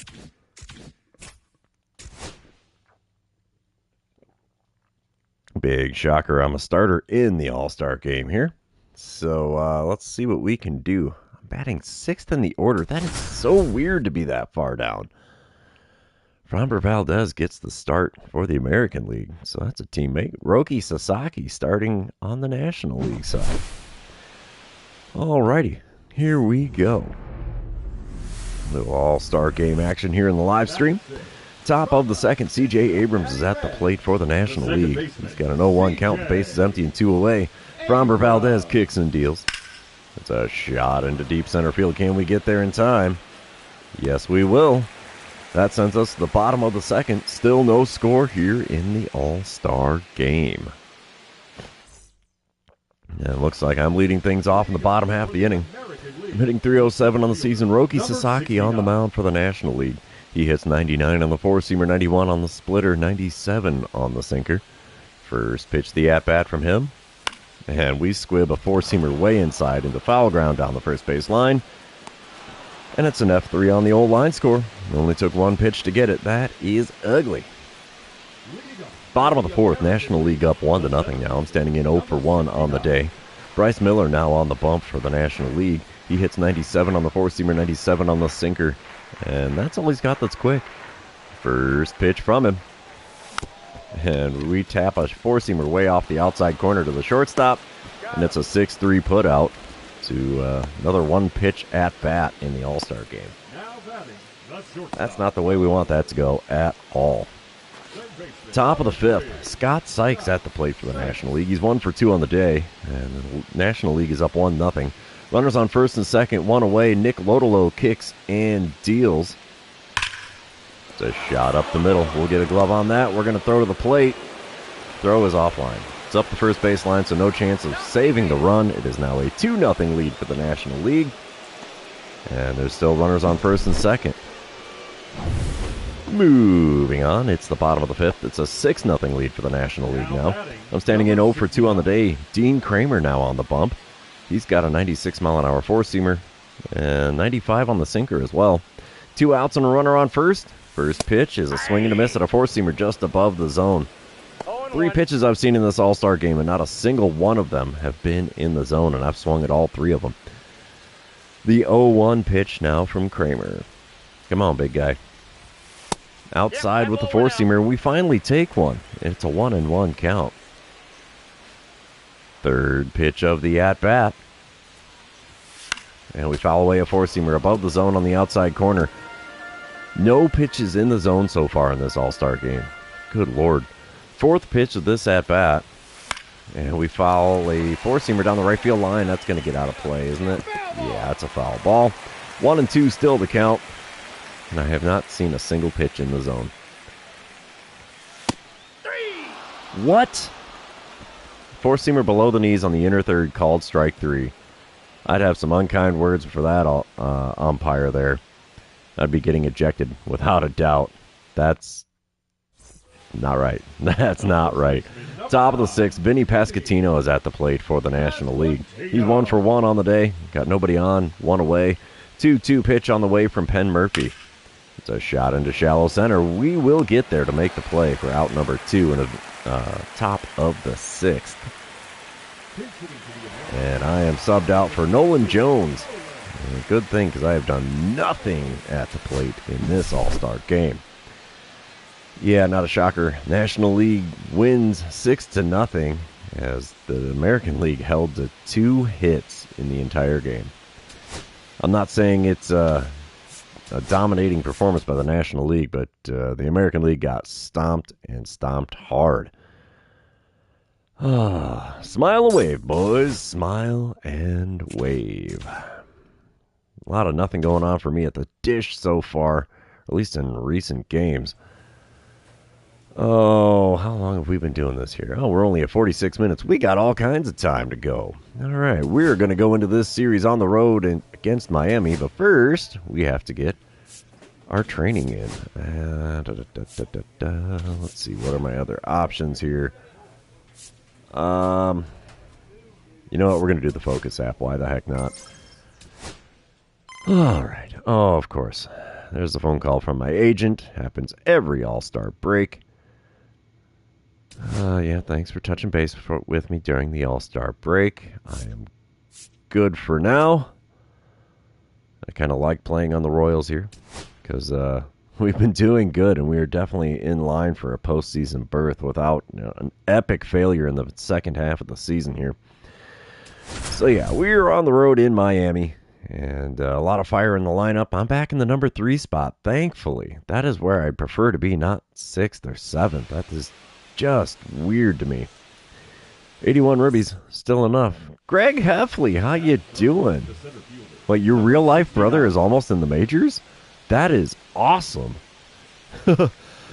Big shocker. I'm a starter in the All-Star game here. So let's see what we can do. I'm batting 6th in the order. That is so weird to be that far down. Framber Valdez gets the start for the American League. So that's a teammate. Roki Sasaki starting on the National League side. Alrighty, here we go. Little all-star game action here in the live stream. Top of the second, C.J. Abrams is at the plate for the National League. He's got an 0-1 count, the base is empty and 2 away. Framber Valdez kicks and deals. It's a shot into deep center field. Can we get there in time? Yes, we will. That sends us to the bottom of the second. Still no score here in the All-Star game. And it looks like I'm leading things off in the bottom half of the inning. I'm hitting .307 on the season. Roki Sasaki on the mound for the National League. He hits 99 on the four-seamer, 91 on the splitter, 97 on the sinker. First pitch, the at-bat from him. And we squib a four-seamer way inside into foul ground down the first base line. And it's an F3 on the old line score. It only took 1 pitch to get it. That is ugly. Bottom of the fourth, National League up 1-0 now. I'm standing in 0 for 1 on the day. Bryce Miller now on the bump for the National League. He hits 97 on the four-seamer, 97 on the sinker. And that's all he's got that's quick. First pitch from him. And we tap a four-seamer way off the outside corner to the shortstop. And it's a 6-3 putout to another 1-pitch at-bat in the All-Star game. That's not the way we want that to go at all. Top of the fifth, Scott Sykes at the plate for the National League. He's 1 for 2 on the day, and the National League is up 1-0. Runners on first and second, 1 away. Nick Lodolo kicks and deals. It's a shot up the middle. We'll get a glove on that. We're going to throw to the plate. Throw is offline. It's up the first baseline, so no chance of saving the run. It is now a 2-0 lead for the National League. And there's still runners on first and second. Moving on, it's the bottom of the fifth. It's a 6-0 lead for the National League now. I'm standing in 0 for 2 on the day. Dean Kramer now on the bump. He's got a 96-mile-an-hour four-seamer and 95 on the sinker as well. 2 outs and a runner on first. First pitch is a swing and a miss at a four-seamer just above the zone. 3 pitches I've seen in this All-Star game, and not a single one of them have been in the zone, and I've swung at all 3 of them. The 0-1 pitch now from Kramer. Come on, big guy. Outside with the four-seamer, we finally take one. It's a 1-1 count. Third pitch of the at-bat. And we foul away a four-seamer above the zone on the outside corner. No pitches in the zone so far in this All-Star game. Good Lord. Fourth pitch of this at-bat. And we foul a four-seamer down the right field line. That's going to get out of play, isn't it? Yeah, it's a foul ball. 1-2 still the count. And I have not seen a single pitch in the zone. What? Four-seamer below the knees on the inner third, called strike 3. I'd have some unkind words for that umpire there. I'd be getting ejected without a doubt. That's not right. That's not right. Top of the 6th, Vinny Pasquantino is at the plate for the National League. He's 1 for 1 on the day. Got nobody on, 1 away. 2-2 pitch on the way from Penn Murphy. It's a shot into shallow center. We will get there to make the play for out number 2 in the top of the 6th. And I am subbed out for Nolan Jones. And a good thing, because I have done nothing at the plate in this All-Star game. Yeah, not a shocker. National League wins 6-0 as the American League held to 2 hits in the entire game. I'm not saying it's a dominating performance by the National League, but the American League got stomped and stomped hard. Smile and wave, boys. Smile and wave. A lot of nothing going on for me at the dish so far, at least in recent games. Oh, how long have we been doing this here? Oh, we're only at 46 minutes. We got all kinds of time to go. All right, we're going to go into this series on the road against Miami, but first we have to get our training in. Let's see, what are my other options here? You know what? We're going to do the Focus app. Why the heck not? All right. Oh, of course. There's a phone call from my agent. Happens every All-Star break. Yeah, thanks for touching base with me during the All-Star break. I am good for now. I kind of like playing on the Royals here because we've been doing good, and we are definitely in line for a postseason berth without an epic failure in the second half of the season here. So, yeah, we're on the road in Miami, and a lot of fire in the lineup. I'm back in the number 3 spot, thankfully. That is where I'd prefer to be, not 6th or 7th. That is just weird to me. 81 ribbies, still enough. Greg Heffley, how you doing? What, your real-life brother is almost in the majors? That is awesome.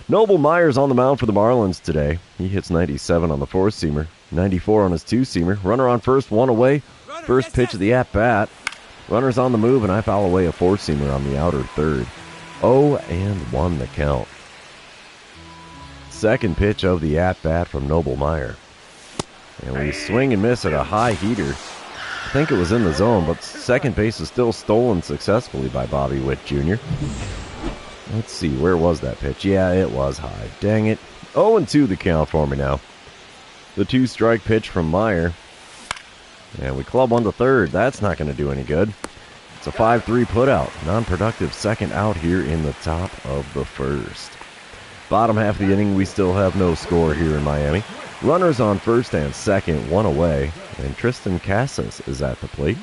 Noble Myers on the mound for the Marlins today. He hits 97 on the four-seamer, 94 on his two-seamer. Runner on first, 1 away. First pitch of the at-bat. Runner's on the move, and I foul away a four-seamer on the outer third. 0-1 the count. Second pitch of the at-bat from Noble Meyer. And we swing and miss at a high heater. I think it was in the zone, but second base is still stolen successfully by Bobby Witt Jr. Let's see, where was that pitch? Yeah, it was high. Dang it. 0-2 the count for me now. The 2-strike pitch from Meyer. And we club on to third. That's not going to do any good. It's a 5-3 putout. Non-productive second out here in the top of the first. Bottom half of the inning, we still have no score here in Miami. Runners on first and second, 1 away. And Tristan Casas is at the plate.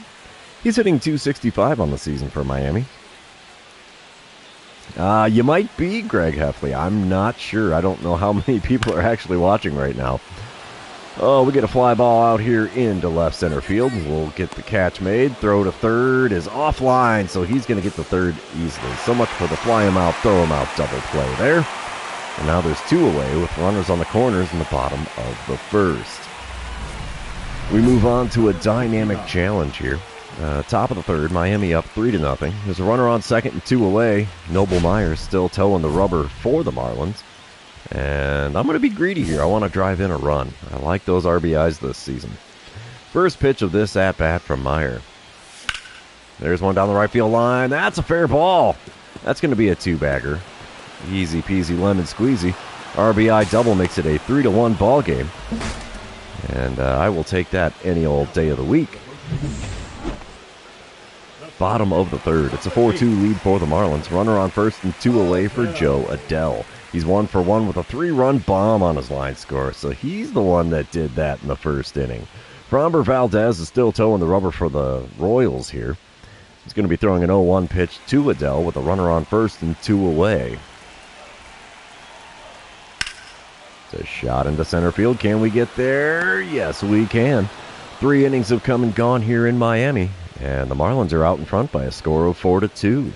He's hitting .265 on the season for Miami. You might be Greg Heffley. I'm not sure. I don't know how many people are actually watching right now. Oh, we get a fly ball out here into left center field. We'll get the catch made. Throw to third is offline, so he's going to get the third easily. So much for the fly him out, throw him out double play there. And now there's 2 away with runners on the corners in the bottom of the first. We move on to a dynamic challenge here. Top of the third, Miami up 3-0. There's a runner on second and 2 away. Noble Myers still towing the rubber for the Marlins. And I'm going to be greedy here. I want to drive in a run. I like those RBIs this season. First pitch of this at-bat from Meyer. There's one down the right field line. That's a fair ball. That's going to be a 2-bagger. Easy peasy lemon squeezy. RBI double makes it a 3-1 ball game. And I will take that any old day of the week. Bottom of the third. It's a 4-2 lead for the Marlins. Runner on first and 2 away for Joe Adell. He's 1 for 1 with a 3-run bomb on his line score. So he's the one that did that in the first inning. Framber Valdez is still towing the rubber for the Royals here. He's going to be throwing an 0-1 pitch to Adell with a runner on first and 2 away. It's It's a shot into center field. Can we get there? Yes, we can. 3 innings have come and gone here in Miami, and the Marlins are out in front by a score of 4-2.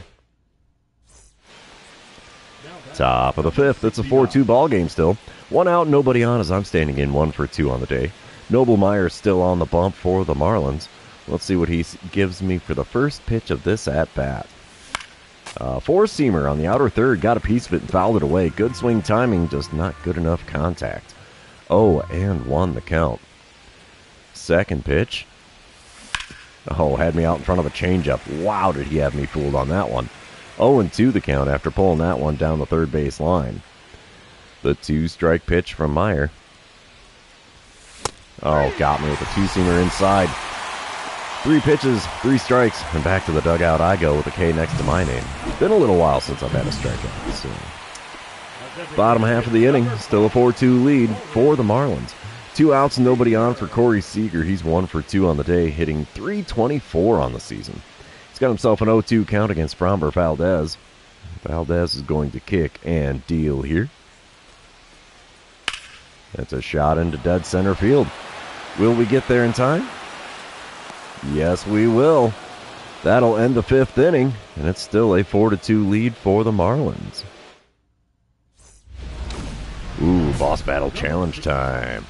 Top of the 5th. It's a 4-2 ball game still. 1 out, nobody on as I'm standing in 1 for 2 on the day. Noble Meyer's still on the bump for the Marlins. Let's see what he gives me for the first pitch of this at-bat. Four-seamer on the outer third, got a piece of it and fouled it away. Good swing timing, just not good enough contact. 0-1 the count. Second pitch. Oh, had me out in front of a changeup. Wow, did he have me fooled on that one. 0-2 the count after pulling that one down the third base line. The 2-strike pitch from Meyer. Oh, got me with a 2-seamer inside. 3 pitches, 3 strikes, and back to the dugout I go with a K next to my name. Been a little while since I've had a strikeout. So. Bottom half of the inning, still a 4-2 lead for the Marlins. 2 outs, nobody on for Corey Seager. He's 1 for 2 on the day, hitting .324 on the season. He's got himself an 0-2 count against Framber Valdez. Valdez is going to kick and deal here. That's a shot into dead center field. Will we get there in time? Yes, we will. That'll end the 5th inning, and it's still a 4-2 lead for the Marlins. Ooh, boss battle challenge time.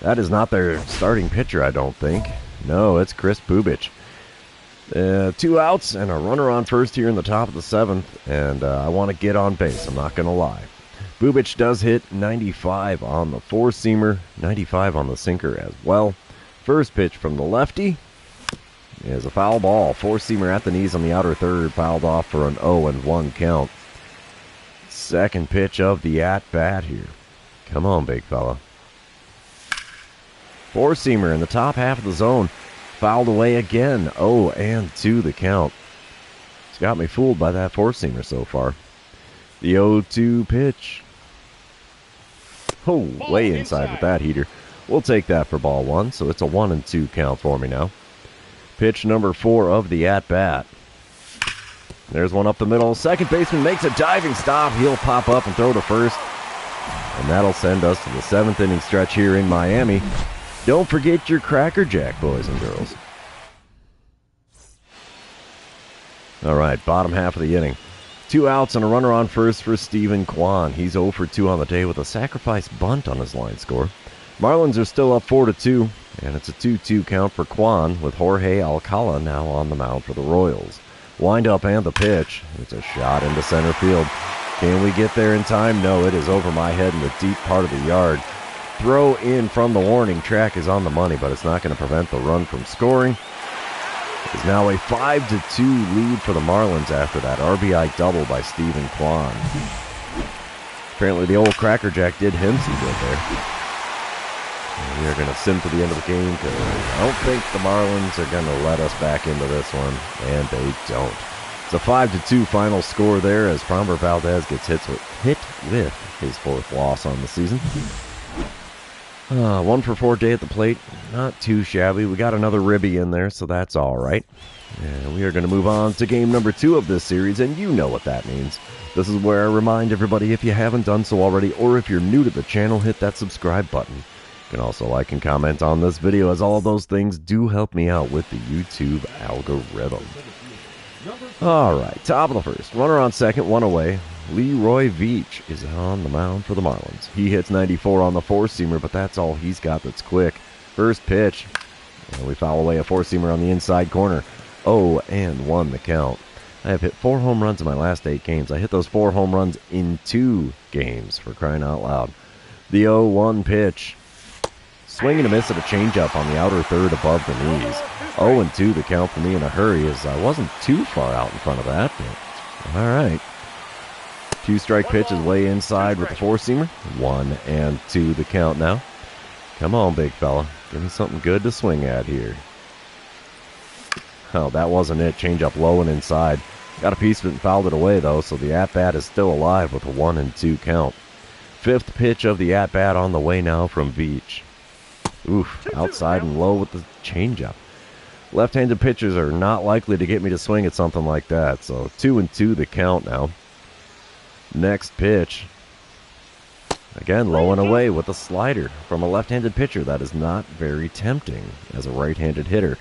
That is not their starting pitcher, I don't think. No, it's Chris Bubich. 2 outs and a runner on first here in the top of the 7th, and I want to get on base, I'm not going to lie. Bubich does hit 95 on the 4-seamer, 95 on the sinker as well. First pitch from the lefty is a foul ball. 4-seamer at the knees on the outer third, fouled off for an 0-1 count. Second pitch of the at-bat here. Come on, big fella. 4-seamer in the top half of the zone, fouled away again. 0-2 the count. It's got me fooled by that 4-seamer so far. The 0-2 pitch. Oh, way inside with that heater. We'll take that for ball 1, so it's a 1-2 count for me now. Pitch number 4 of the at-bat. There's one up the middle. Second baseman makes a diving stop. He'll pop up and throw to first. And that'll send us to the 7th inning stretch here in Miami. Don't forget your Cracker Jack, boys and girls. All right, bottom half of the inning. 2 outs and a runner on first for Steven Kwan. He's 0 for 2 on the day with a sacrifice bunt on his line score. Marlins are still up 4-2, and it's a 2-2 count for Kwan with Jorge Alcala now on the mound for the Royals. Wind up and the pitch. It's a shot into center field. Can we get there in time? No, it is over my head in the deep part of the yard. Throw in from the warning track is on the money, but it's not going to prevent the run from scoring. It's now a 5-2 lead for the Marlins after that RBI double by Steven Kwan. Apparently the old Cracker Jack did him some good there. We are going to sim to the end of the game because I don't think the Marlins are going to let us back into this one, and they don't. It's a 5-2 final score there as Framber Valdez gets hit with his 4th loss on the season. 1 for 4 day at the plate. Not too shabby. We got another ribby in there, so that's all right. And we are going to move on to game number 2 of this series, and you know what that means. This is where I remind everybody, if you haven't done so already, or if you're new to the channel, hit that subscribe button. You can also like and comment on this video, as all of those things do help me out with the YouTube algorithm. All right, top of the 1st. Runner on second, 1 away. Leroy Veach is on the mound for the Marlins. He hits 94 on the 4-seamer, but that's all he's got that's quick. First pitch, and we foul away a 4-seamer on the inside corner. 0-1 the count. I have hit 4 home runs in my last 8 games. I hit those 4 home runs in 2 games, for crying out loud. The 0-1 pitch. Swing and a miss at a changeup on the outer third above the knees. 0-2 the count for me in a hurry, as I wasn't too far out in front of that, but all right. 2-strike pitch is way inside with the 4-seamer. 1-2 the count now. Come on, big fella. Give me something good to swing at here. Oh, that wasn't it. Changeup low and inside. Got a piece of it and fouled it away, though, so the at-bat is still alive with a 1-2 count. 5th pitch of the at-bat on the way now from Veach. Oof, outside and low with the changeup. Left-handed pitchers are not likely to get me to swing at something like that, so 2-2 the count now. Next pitch. Again, low and away with a slider from a left-handed pitcher. That is not very tempting as a right-handed hitter.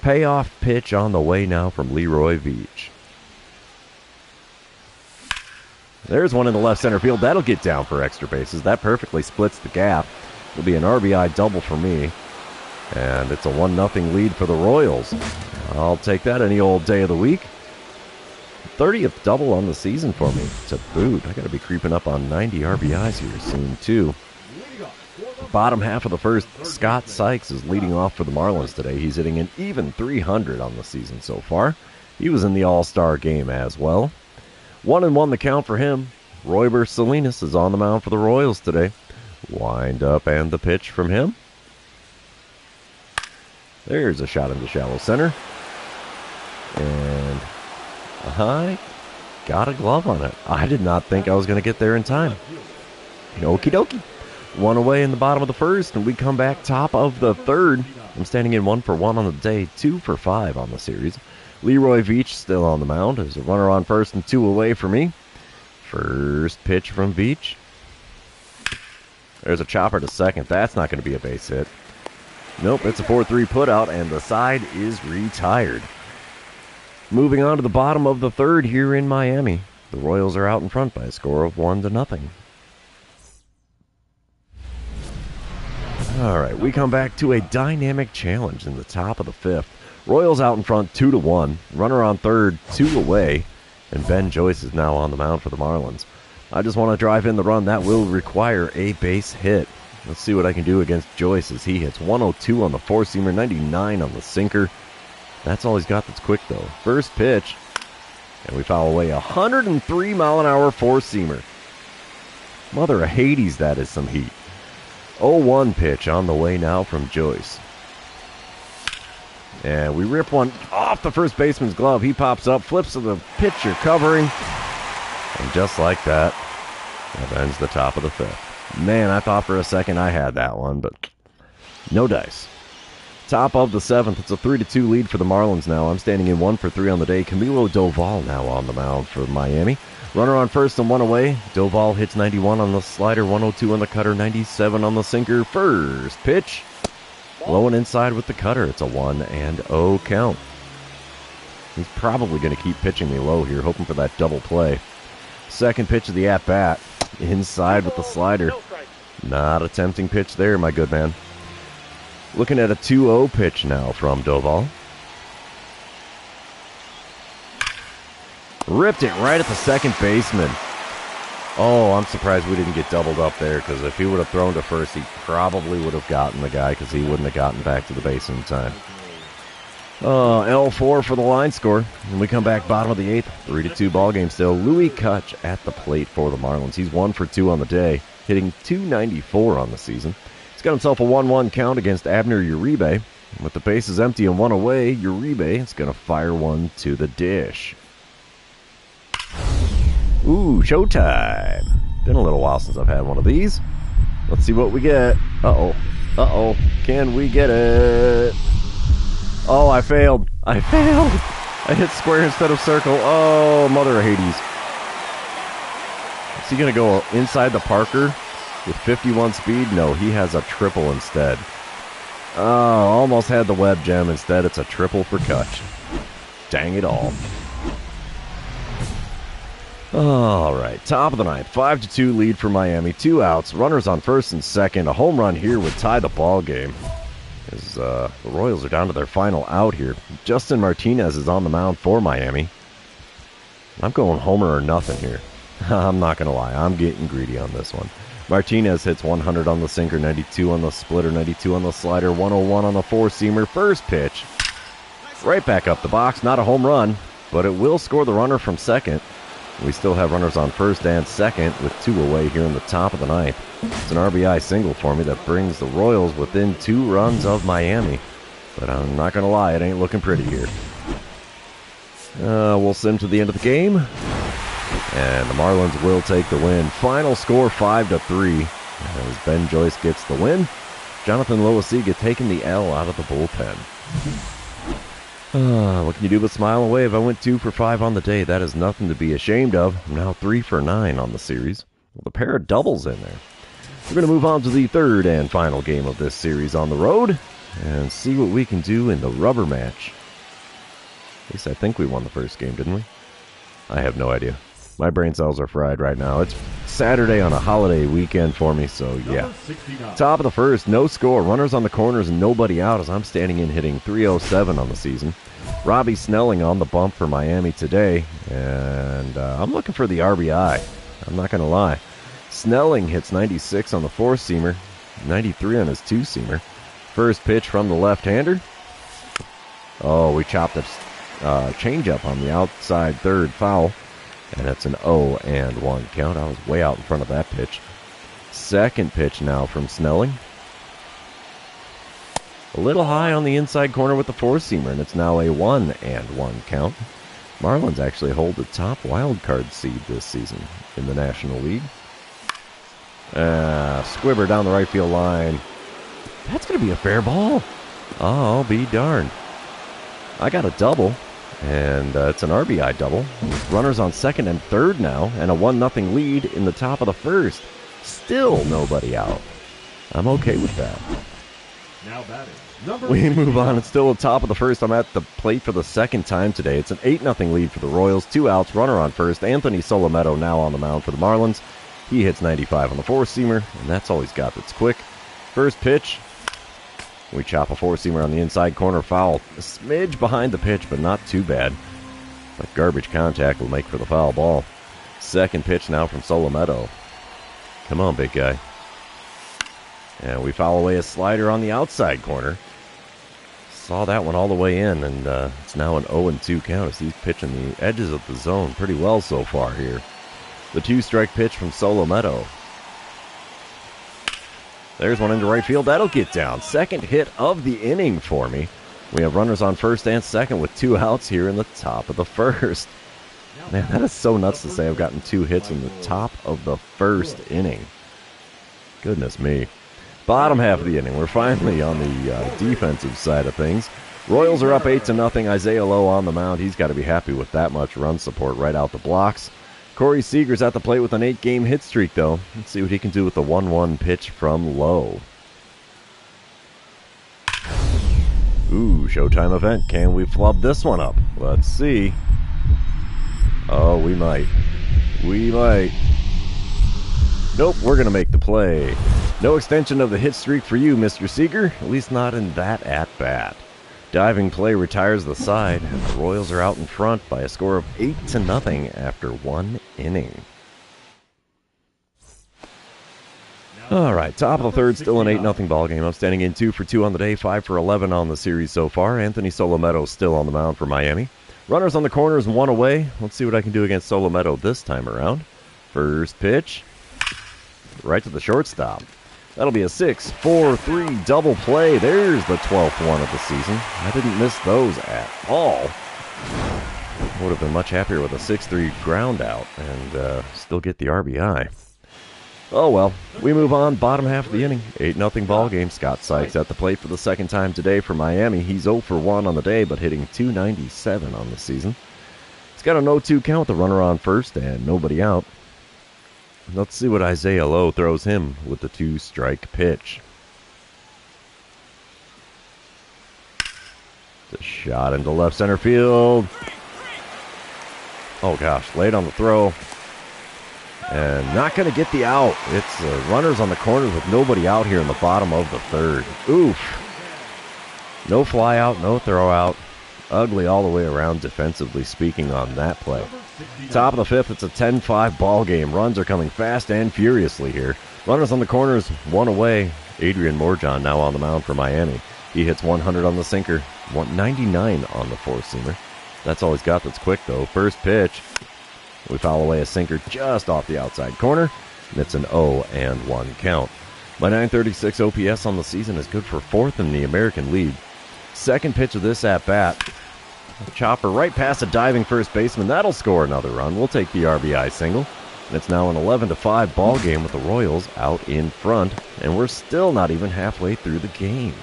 Payoff pitch on the way now from Leroy Veach. There's one in the left center field. That'll get down for extra bases. That perfectly splits the gap. It'll be an RBI double for me. And it's a 1-0 lead for the Royals. I'll take that any old day of the week. 30th double on the season for me to boot. I got to be creeping up on 90 RBIs here soon, too. Bottom half of the first, Scott Sykes is leading off for the Marlins today. He's hitting an even 300 on the season so far. He was in the All-Star game as well. 1-1 the count for him. Royber Salinas is on the mound for the Royals today. Wind up and the pitch from him. There's a shot into shallow center. And I got a glove on it. I did not think I was going to get there in time. Okie dokie. One away in the bottom of the first, and we come back top of the third. I'm standing in 1 for 1 on the day, 2 for 5 on the series. Leroy Veach still on the mound. There's a runner on first and 2 away for me. First pitch from Veach. There's a chopper to second. That's not going to be a base hit. Nope, it's a 4-3 putout, and the side is retired. Moving on to the bottom of the third here in Miami. The Royals are out in front by a score of 1-0. All right, we come back to a dynamic challenge in the top of the fifth. Royals out in front 2-1. Runner on third, 2 away. And Ben Joyce is now on the mound for the Marlins. I just want to drive in the run. That will require a base hit. Let's see what I can do against Joyce as he hits 102 on the four-seamer, 99 on the sinker. That's all he's got that's quick, though. First pitch, and we foul away a 103-mile-an-hour four-seamer. Mother of Hades, that is some heat. 0-1 pitch on the way now from Joyce. And we rip one off the first baseman's glove. He pops up, flips to the pitcher covering. And just like that, that ends the top of the fifth. Man, I thought for a second I had that one, but no dice. Top of the seventh, it's a 3-2 lead for the Marlins now. I'm standing in 1 for 3 on the day. Camilo Doval now on the mound for Miami. Runner on first and 1 away. Doval hits 91 on the slider, 102 on the cutter, 97 on the sinker. First pitch. Low and inside with the cutter. It's a 1-0 count. He's probably going to keep pitching me low here, hoping for that double play. Second pitch of the at-bat. Inside with the slider. Not a tempting pitch there, my good man. Looking at a 2-0 pitch now from Doval. Ripped it right at the second baseman. Oh, I'm surprised we didn't get doubled up there, because if he would have thrown to first, he probably would have gotten the guy, because he wouldn't have gotten back to the base in time. L4 for the line score. And we come back bottom of the eighth. 3-2 ball game still. Louis Kutch at the plate for the Marlins. He's 1 for 2 on the day, hitting .294 on the season. He's got himself a 1-1 count against Abner Uribe. With the bases empty and 1 away, Uribe is going to fire one to the dish. Ooh, showtime. Been a little while since I've had one of these. Let's see what we get. Uh-oh. Uh-oh. Can we get it? Oh, I failed. I failed. I hit square instead of circle. Oh, mother of Hades. Is he going to go inside the Parker with 51 speed? No, he has a triple instead. Oh, almost had the web gem. Instead, it's a triple for Kutch. Dang it all. All right, top of the ninth. 5-2 lead for Miami. 2 outs. Runners on first and second. A home run here would tie the ball game. As the Royals are down to their final out here. Justin Martinez is on the mound for Miami. I'm going homer or nothing here. I'm not going to lie. I'm getting greedy on this one. Martinez hits 100 on the sinker, 92 on the splitter, 92 on the slider, 101 on the four-seamer. First pitch. Right back up the box. Not a home run, but it will score the runner from second. We still have runners on first and second with 2 away here in the top of the ninth. It's an RBI single for me that brings the Royals within 2 runs of Miami. But I'm not going to lie, it ain't looking pretty here. We'll sim to the end of the game. And the Marlins will take the win. Final score 5-3 as Ben Joyce gets the win. Jonathan Loasiga taking the L out of the bullpen. What can you do but smile and wave? I went 2 for 5 on the day. That is nothing to be ashamed of. I'm now 3 for 9 on the series. With a pair of doubles in there. We're going to move on to the third and final game of this series on the road and see what we can do in the rubber match. At least I think we won the first game, didn't we? I have no idea. My brain cells are fried right now. It's Saturday on a holiday weekend for me, so yeah. Top of the first, no score. Runners on the corners and nobody out as I'm standing in hitting .307 on the season. Robbie Snelling on the bump for Miami today, and I'm looking for the RBI. I'm not going to lie. Snelling hits 96 on the four-seamer, 93 on his two-seamer. First pitch from the left-hander. Oh, we chopped a changeup on the outside third foul. And that's an 0-1 count. I was way out in front of that pitch. Second pitch now from Snelling. A little high on the inside corner with the four-seamer, and it's now a 1-1 count. Marlins actually hold the top wild card seed this season in the National League. Squibber down the right field line. That's going to be a fair ball. Oh, I'll be darned. I got a double. And it's an RBI double. Runners on second and third now, and a 1-0 lead in the top of the first. Still nobody out. I'm okay with that. Now batting. We move on. It's still the top of the first. I'm at the plate for the second time today. It's an 8-0 lead for the Royals. 2 outs, runner on first. Anthony Solometo now on the mound for the Marlins. He hits 95 on the four-seamer, and that's all he's got that's quick. First pitch. We chop a four-seamer on the inside corner foul. A smidge behind the pitch, but not too bad. But garbage contact will make for the foul ball. Second pitch now from Solometo. Come on, big guy. And we foul away a slider on the outside corner. Saw that one all the way in, and it's now an 0-2 count as he's pitching the edges of the zone pretty well so far here. The 2-strike pitch from Solometo. There's one into right field. That'll get down. Second hit of the inning for me. We have runners on first and second with 2 outs here in the top of the first. Man, that is so nuts to say I've gotten 2 hits in the top of the first inning. Goodness me. Bottom half of the inning. We're finally on the defensive side of things. Royals are up 8-0. Isaiah Lowe on the mound. He's got to be happy with that much run support right out the blocks. Corey Seager's at the plate with an 8-game hit streak, though. Let's see what he can do with the 1-1 pitch from Lowe. Ooh, Showtime event. Can we flub this one up? Let's see. Oh, we might. We might. Nope, we're going to make the play. No extension of the hit streak for you, Mr. Seager. At least not in that at-bat. Diving play retires the side, and the Royals are out in front by a score of 8-0 after 1 inning. All right, top of the third, still an 8-0 ball game. I'm standing in 2 for 2 on the day, 5 for 11 on the series so far. Anthony Solometo still on the mound for Miami. Runners on the corners, 1 away. Let's see what I can do against Solometo this time around. First pitch, right to the shortstop. That'll be a 6-4-3 double play. There's the 12th one of the season. I didn't miss those at all. Would have been much happier with a 6-3 ground out and still get the RBI. Oh well, we move on. Bottom half of the inning. 8-0 ball game. Scott Sykes at the plate for the second time today for Miami. He's 0 for 1 on the day, but hitting .297 on the season. He's got an 0-2 count with the runner on first and nobody out. Let's see what Isaiah Lowe throws him with the 2-strike pitch. The shot into left center field. Oh gosh, late on the throw. And not going to get the out. It's runners on the corners with nobody out here in the bottom of the third. Oof. No fly out, no throw out. Ugly all the way around defensively speaking on that play. Top of the fifth, it's a 10-5 ball game. Runs are coming fast and furiously here. Runners on the corners, 1 away. Adrian Morjon now on the mound for Miami. He hits 100 on the sinker, 199 on the four-seamer. That's all he's got that's quick, though. First pitch, we foul away a sinker just off the outside corner, and it's an 0-1 count. My .936 OPS on the season is good for 4th in the American League. Second pitch of this at-bat. Chopper right past a diving first baseman. That'll score another run. We'll take the RBI single. And it's now an 11-5 ball game with the Royals out in front. And we're still not even halfway through the game.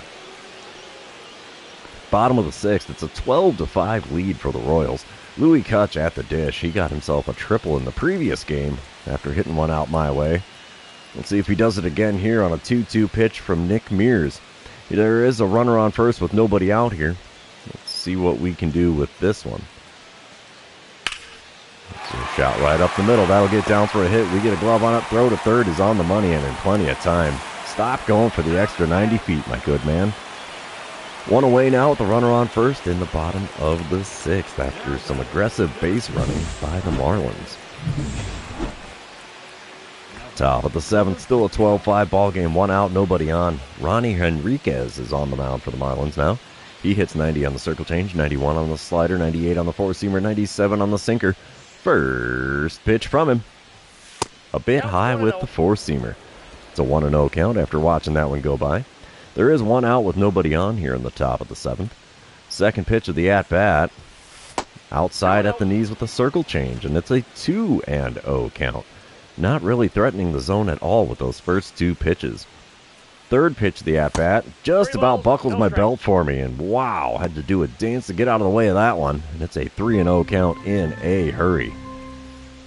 Bottom of the sixth, it's a 12-5 lead for the Royals. Louis Kutch at the dish. He got himself a triple in the previous game after hitting one out my way. Let's see if he does it again here on a 2-2 pitch from Nick Mears. There is a runner on first with nobody out here. Let's see what we can do with this one. So a shot right up the middle. That'll get down for a hit. We get a glove on it. Throw to third is on the money and in plenty of time. Stop going for the extra 90 feet, my good man. One away now with the runner on first in the bottom of the sixth after some aggressive base running by the Marlins. Top of the seventh, still a 12-5 ball game. One out, nobody on. Ronnie Henriquez is on the mound for the Marlins now. He hits 90 on the circle change, 91 on the slider, 98 on the four-seamer, 97 on the sinker. First pitch from him. A bit high with the four-seamer. It's a 1-0 count after watching that one go by. There is one out with nobody on here in the top of the seventh. Second pitch of the at-bat. Outside at the knees with a circle change, and it's a 2-0 count. Not really threatening the zone at all with those first two pitches. Third pitch of the at-bat just about buckles my belt for me, and wow, had to do a dance to get out of the way of that one. And it's a 3-0 count in a hurry.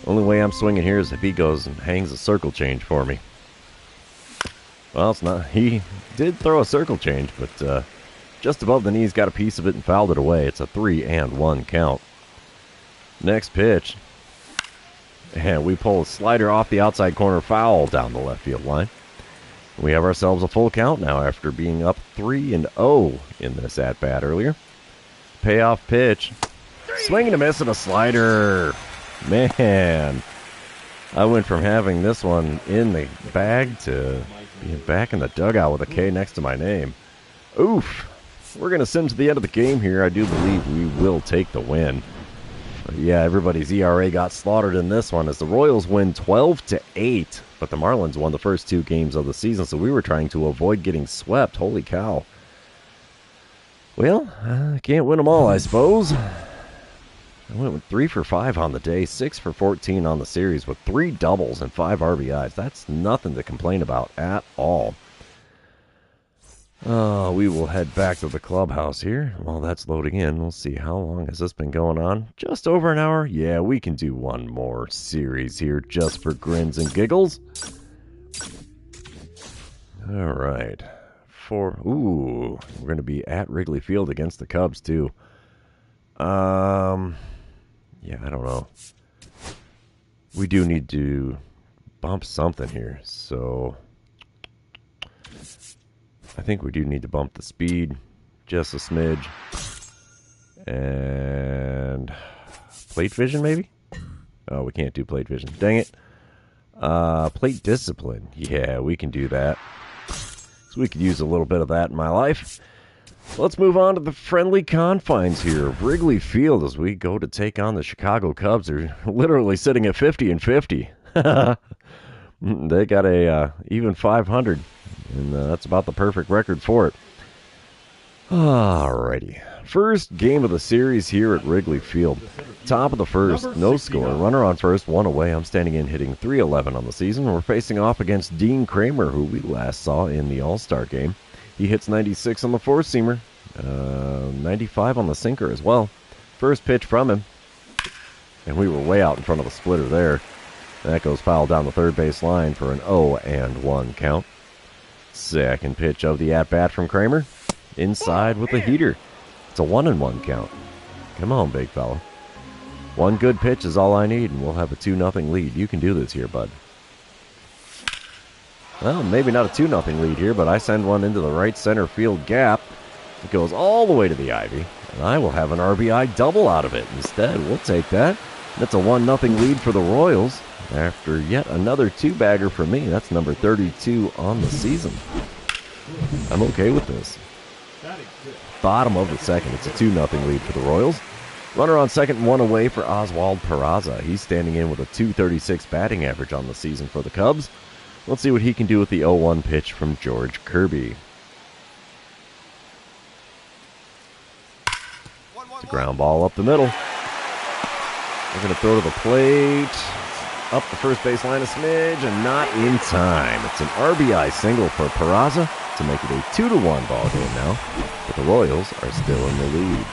Only way I'm swinging here is if he goes and hangs a circle change for me. Well, it's not. He did throw a circle change, but just above the knees, got a piece of it and fouled it away. It's a 3-1 count. Next pitch. And we pull a slider off the outside corner, foul down the left field line. We have ourselves a full count now after being up 3-0 in this at-bat earlier. Payoff pitch. Swing and a miss and a slider. Man, I went from having this one in the bag to being back in the dugout with a K next to my name. Oof. We're going to sim to the end of the game here. I do believe we will take the win. But yeah, everybody's ERA got slaughtered in this one as the Royals win 12-8. But the Marlins won the first two games of the season, so we were trying to avoid getting swept. Holy cow. Well, I can't win them all, I suppose. I went with 3 for 5 on the day, 6 for 14 on the series with 3 doubles and 5 RBIs. That's nothing to complain about at all. We will head back to the clubhouse here. While that's loading in, we'll see how long has this been going on. Just over an hour? Yeah, we can do one more series here just for grins and giggles. All right. We're going to be at Wrigley Field against the Cubs, too. Yeah, I don't know. We do need to bump something here, so I think we do need to bump the speed just a smidge. And plate vision, maybe? Oh, we can't do plate vision. Dang it. Plate discipline. Yeah, we can do that. So we could use a little bit of that in my life. Let's move on to the friendly confines here of Wrigley Field as we go to take on the Chicago Cubs. They're literally sitting at 50-50. They got a even 500, and that's about the perfect record for it. Alrighty. First game of the series here at Wrigley Field. Top of the first, no score. Runner on first, one away. I'm standing in hitting .311 on the season. We're facing off against Dean Kramer, who we last saw in the All-Star game. He hits 96 on the four-seamer, 95 on the sinker as well. First pitch from him, and we were way out in front of the splitter there. That goes foul down the third base line for an 0-1 count. Second pitch of the at-bat from Kramer, inside with the heater. It's a 1-1 count. Come on, big fella. One good pitch is all I need, and we'll have a 2-0 lead. You can do this here, bud. Well, maybe not a 2-0 lead here, but I send one into the right center field gap. It goes all the way to the ivy, and I will have an RBI double out of it instead. We'll take that. That's a 1-0 lead for the Royals after yet another two-bagger for me. That's number 32 on the season. I'm okay with this. Bottom of the second. It's a 2-0 lead for the Royals. Runner on second and one away for Oswald Peraza. He's standing in with a .236 batting average on the season for the Cubs. Let's see what he can do with the 0-1 pitch from George Kirby. It's a ground ball up the middle. We're going to throw to the plate. Up the first base line a smidge and not in time. It's an RBI single for Peraza to make it a 2-1 ball game now. But the Royals are still in the lead.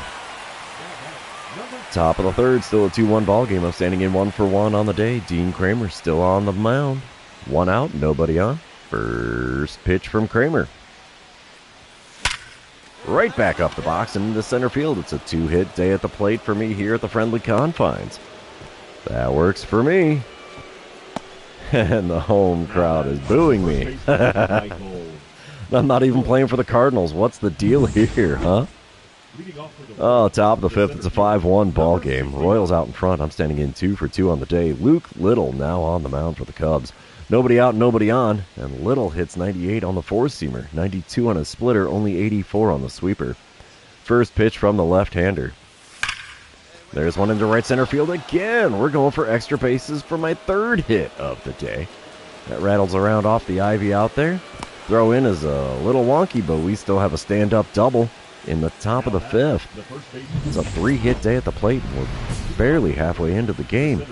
Top of the third, still a 2-1 ball game. I'm standing in 1 for 1 on the day. Dean Kramer still on the mound. One out, nobody on. First pitch from Kramer. Right back up the box and into center field. It's a 2-hit day at the plate for me here at the friendly confines. That works for me. And the home crowd is booing me. I'm not even playing for the Cardinals. What's the deal here, huh? Oh, top of the fifth. It's a 5-1 ball game. Royals out in front. I'm standing in 2 for 2 on the day. Luke Little now on the mound for the Cubs. Nobody out, nobody on. And Little hits 98 on the four-seamer. 92 on his splitter, only 84 on the sweeper. First pitch from the left-hander. There's one into right center field again. We're going for extra bases for my 3rd hit of the day. That rattles around off the ivy out there. Throw in is a little wonky, but we still have a stand-up double in the top of the 5th. It's a 3-hit day at the plate, and we're barely halfway into the game.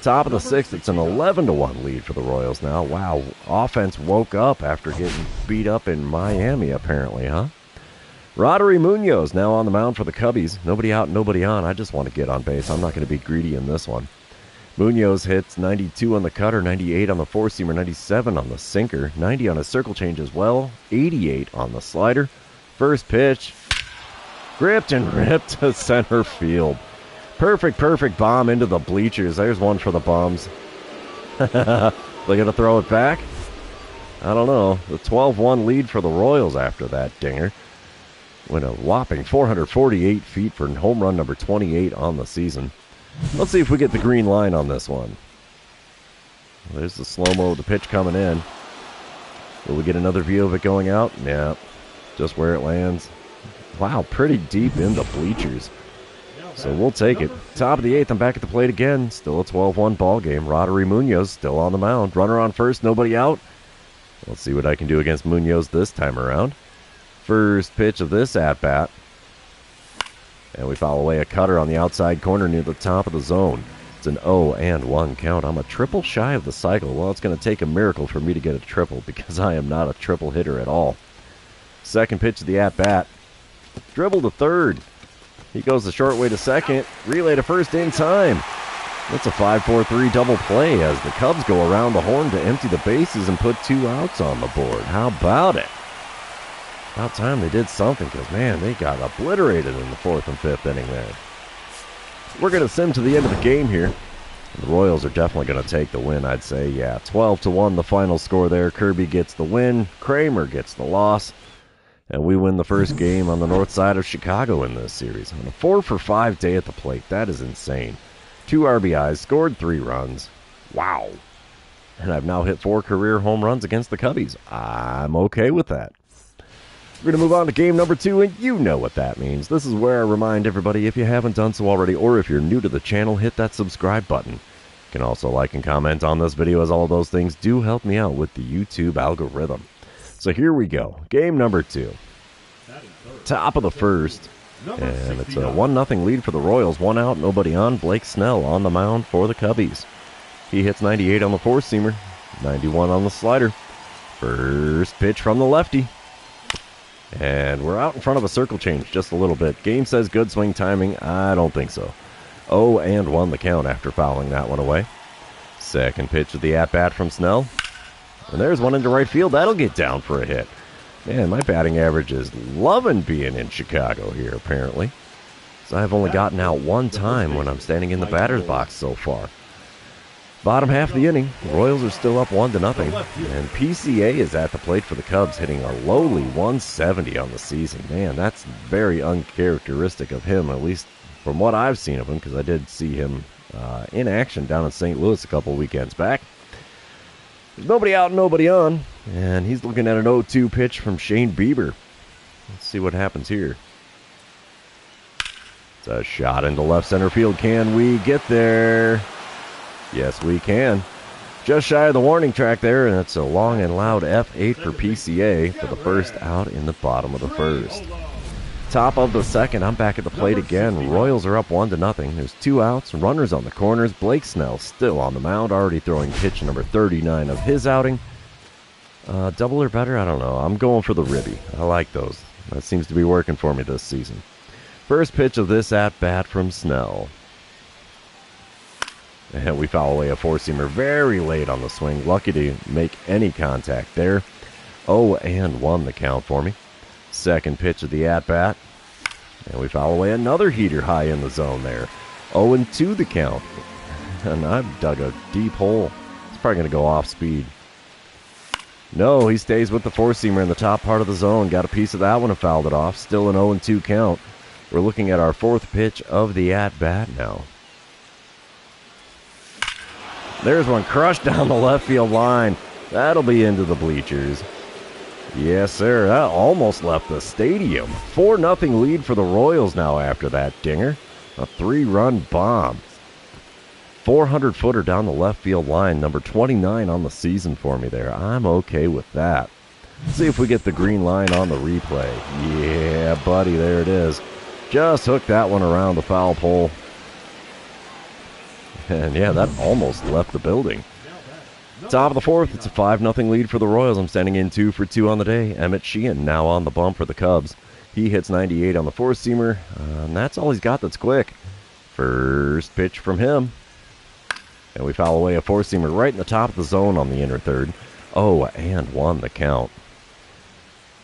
Top of the 6th, it's an 11-1 lead for the Royals now. Wow, offense woke up after getting beat up in Miami, apparently, huh? Roddery Munoz now on the mound for the Cubbies. Nobody out, nobody on. I just want to get on base. I'm not going to be greedy in this one. Munoz hits 92 on the cutter, 98 on the four-seamer, 97 on the sinker, 90 on a circle change as well, 88 on the slider. First pitch, gripped and ripped to center field. Perfect bomb into the bleachers. There's one for the bums. They're going to throw it back? I don't know. The 12-1 lead for the Royals after that dinger. Went a whopping 448 feet for home run number 28 on the season. Let's see if we get the green line on this one. There's the slow-mo of the pitch coming in. Will we get another view of it going out? Yeah, just where it lands. Wow, pretty deep in the bleachers. So we'll take it. Top of the 8th, I'm back at the plate again. Still a 12-1 ball game. Roddery Munoz still on the mound. Runner on first, nobody out. Let's see what I can do against Munoz this time around. First pitch of this at-bat. And we foul away a cutter on the outside corner near the top of the zone. It's an 0-1 count. I'm a triple shy of the cycle. Well, it's going to take a miracle for me to get a triple because I am not a triple hitter at all. Second pitch of the at-bat. Dribble to third. He goes the short way to second. Relay to first in time. It's a 5-4-3 double play as the Cubs go around the horn to empty the bases and put 2 outs on the board. How about it? About time they did something because, man, they got obliterated in the 4th and 5th inning there. We're going to sim to the end of the game here. The Royals are definitely going to take the win, I'd say. Yeah, 12-1 the final score there. Kirby gets the win. Kramer gets the loss. And we win the first game on the north side of Chicago in this series. On a 4-for-5 day at the plate. That is insane. 2 RBIs, scored 3 runs. Wow. And I've now hit 4 career home runs against the Cubbies. I'm okay with that. We're going to move on to game number 2, and you know what that means. This is where I remind everybody, if you haven't done so already, or if you're new to the channel, hit that subscribe button. You can also like and comment on this video, as all of those things do help me out with the YouTube algorithm. So here we go. Game number 2. Top of the first. And it's a 1-0 lead for the Royals. 1 out, nobody on. Blake Snell on the mound for the Cubbies. He hits 98 on the four-seamer, 91 on the slider. First pitch from the lefty. And we're out in front of a circle change just a little bit. Game says good swing timing. I don't think so. 0-1 the count after fouling that one away. Second pitch of the at-bat from Snell. And there's one into right field. That'll get down for a hit. Man, my batting average is loving being in Chicago here, apparently. So I've only gotten out 1 time when I'm standing in the batter's box so far. Bottom half of the inning, the Royals are still up 1-0, and PCA is at the plate for the Cubs, hitting a lowly 170 on the season. Man, that's very uncharacteristic of him, at least from what I've seen of him, because I did see him in action down in St. Louis a couple weekends back. There's nobody out, nobody on, and he's looking at an 0-2 pitch from Shane Bieber. Let's see what happens here. It's a shot into left center field. Can we get there? Yes, we can. Just shy of the warning track there, and it's a long and loud F8 for PCA for the first out in the bottom of the first. Top of the second, I'm back at the plate again. Royals are up 1-0. There's 2 outs, runners on the corners. Blake Snell still on the mound, already throwing pitch number 39 of his outing. Double or better? I don't know. I'm going for the ribby. I like those. That seems to be working for me this season. First pitch of this at-bat from Snell. And we foul away a four-seamer very late on the swing. Lucky to make any contact there. 0-1 the count for me. Second pitch of the at-bat. And we foul away another heater high in the zone there. 0-2 the count. And I've dug a deep hole. It's probably going to go off speed. No, he stays with the four-seamer in the top part of the zone. Got a piece of that one and fouled it off. Still an 0-2 count. We're looking at our fourth pitch of the at-bat now. There's one crushed down the left field line. That'll be into the bleachers. Yes, sir. That almost left the stadium. 4-0 lead for the Royals now after that dinger. A 3-run bomb. 400-footer down the left field line. Number 29 on the season for me there. I'm okay with that. Let's see if we get the green line on the replay. Yeah, buddy, there it is. Just hooked that one around the foul pole. And yeah, that almost left the building. Top of the fourth, it's a 5-0 lead for the Royals. I'm standing in 2 for 2 on the day. Emmett Sheehan now on the bump for the Cubs. He hits 98 on the four-seamer, and that's all he's got that's quick. First pitch from him. And we foul away a four-seamer right in the top of the zone on the inner third. 0-1 the count.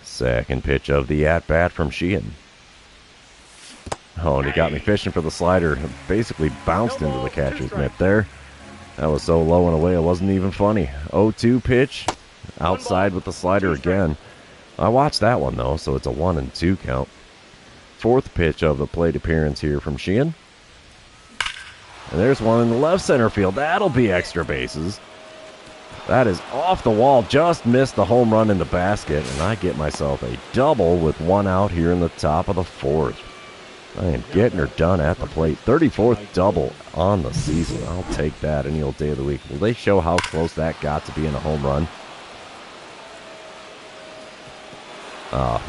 Second pitch of the at-bat from Sheehan. Oh, and he got me fishing for the slider. Basically bounced into the catcher's mitt there. That was so low and away it wasn't even funny. 0-2 pitch. Outside with the slider again. I watched that one though, so it's a 1-2 count. Fourth pitch of the plate appearance here from Sheehan. And there's one in the left center field. That'll be extra bases. That is off the wall. Just missed the home run in the basket. And I get myself a double with one out here in the top of the fourth. I am getting her done at the plate. 34th double on the season. I'll take that any old day of the week. Will they show how close that got to being a home run?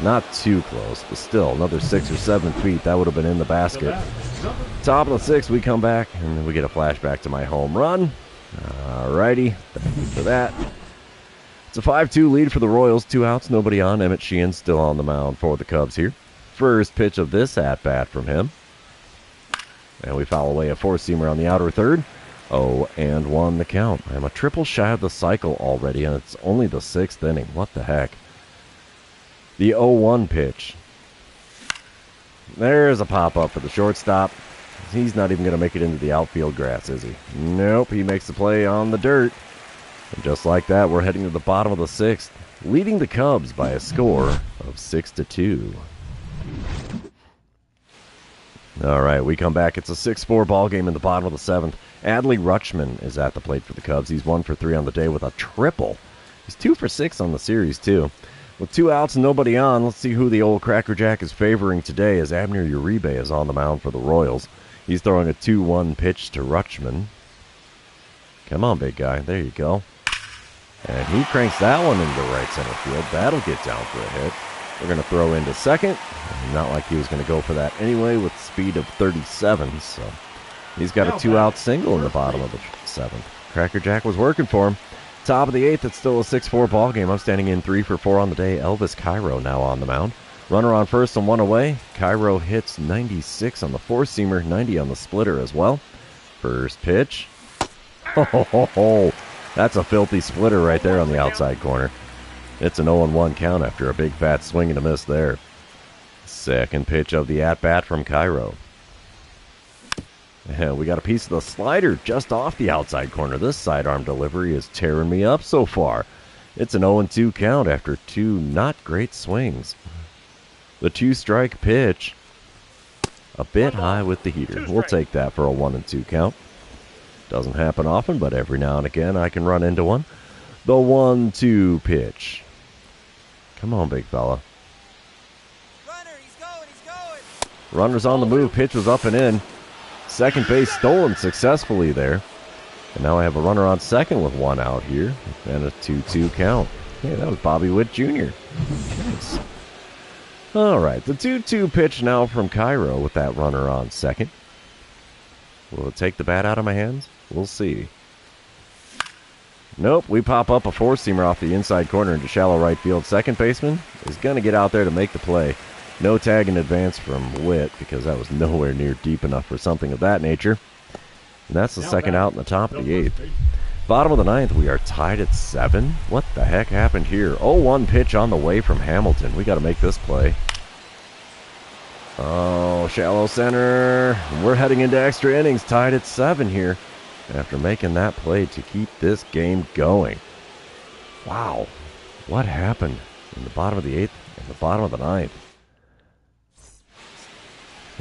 Not too close, but still another 6 or 7 feet. That would have been in the basket. Top of the sixth, we come back, and then we get a flashback to my home run. Alrighty, thank you for that. It's a 5-2 lead for the Royals. 2 outs, nobody on. Emmett Sheehan still on the mound for the Cubs here. First pitch of this at-bat from him. And we foul away a four-seamer on the outer third. 0-1 the count. I'm a triple shy of the cycle already, and it's only the 6th inning. What the heck? The 0-1 pitch. There's a pop-up for the shortstop. He's not even going to make it into the outfield grass, is he? Nope, he makes the play on the dirt. And just like that, we're heading to the bottom of the 6th, leading the Cubs by a score of 6-2. All right, we come back. It's a 6-4 ball game in the bottom of the 7th. Adley Rutschman is at the plate for the Cubs. He's 1 for 3 on the day with a triple. He's 2 for 6 on the series, too. With 2 outs and nobody on, let's see who the old Cracker Jack is favoring today as Abner Uribe is on the mound for the Royals. He's throwing a 2-1 pitch to Rutschman. Come on, big guy. There you go. And he cranks that one into right center field. That'll get down for a hit. We're going to throw into second. Not like he was going to go for that anyway with speed of 37. So he's got a 2-out single in the bottom of the 7th. Cracker Jack was working for him. Top of the 8th, it's still a 6-4 ball game. I'm standing in 3 for 4 on the day. Elvis Cairo now on the mound. Runner on first and 1 away. Cairo hits 96 on the four-seamer, 90 on the splitter as well. First pitch. Oh, that's a filthy splitter right there on the outside corner. It's an 0-1 count after a big fat swing and a miss there. Second pitch of the at-bat from Cairo. And we got a piece of the slider just off the outside corner. This sidearm delivery is tearing me up so far. It's an 0-2 count after 2 not great swings. The 2-strike pitch. A bit high with the heater. We'll take that for a 1-2 count. Doesn't happen often, but every now and again I can run into one. The 1-2 pitch. Come on, big fella. Runner, he's going. Runner's on the move. Pitch was up and in. Second base stolen successfully there. And now I have a runner on second with 1 out here. And a 2-2 count. Hey, that was Bobby Witt Jr. Nice. All right, the 2-2 pitch now from Cairo with that runner on second. Will it take the bat out of my hands? We'll see. Nope, we pop up a four-seamer off the inside corner into shallow right field. Second baseman is going to get out there to make the play. No tag in advance from Witt because that was nowhere near deep enough for something of that nature. And that's the second out in the top of the 8th. Bottom of the 9th, we are tied at 7. What the heck happened here? 0-1 pitch on the way from Hamilton. We got to make this play. Oh, shallow center. We're heading into extra innings, tied at 7 here after making that play to keep this game going. Wow. What happened in the bottom of the 8th and the bottom of the 9th?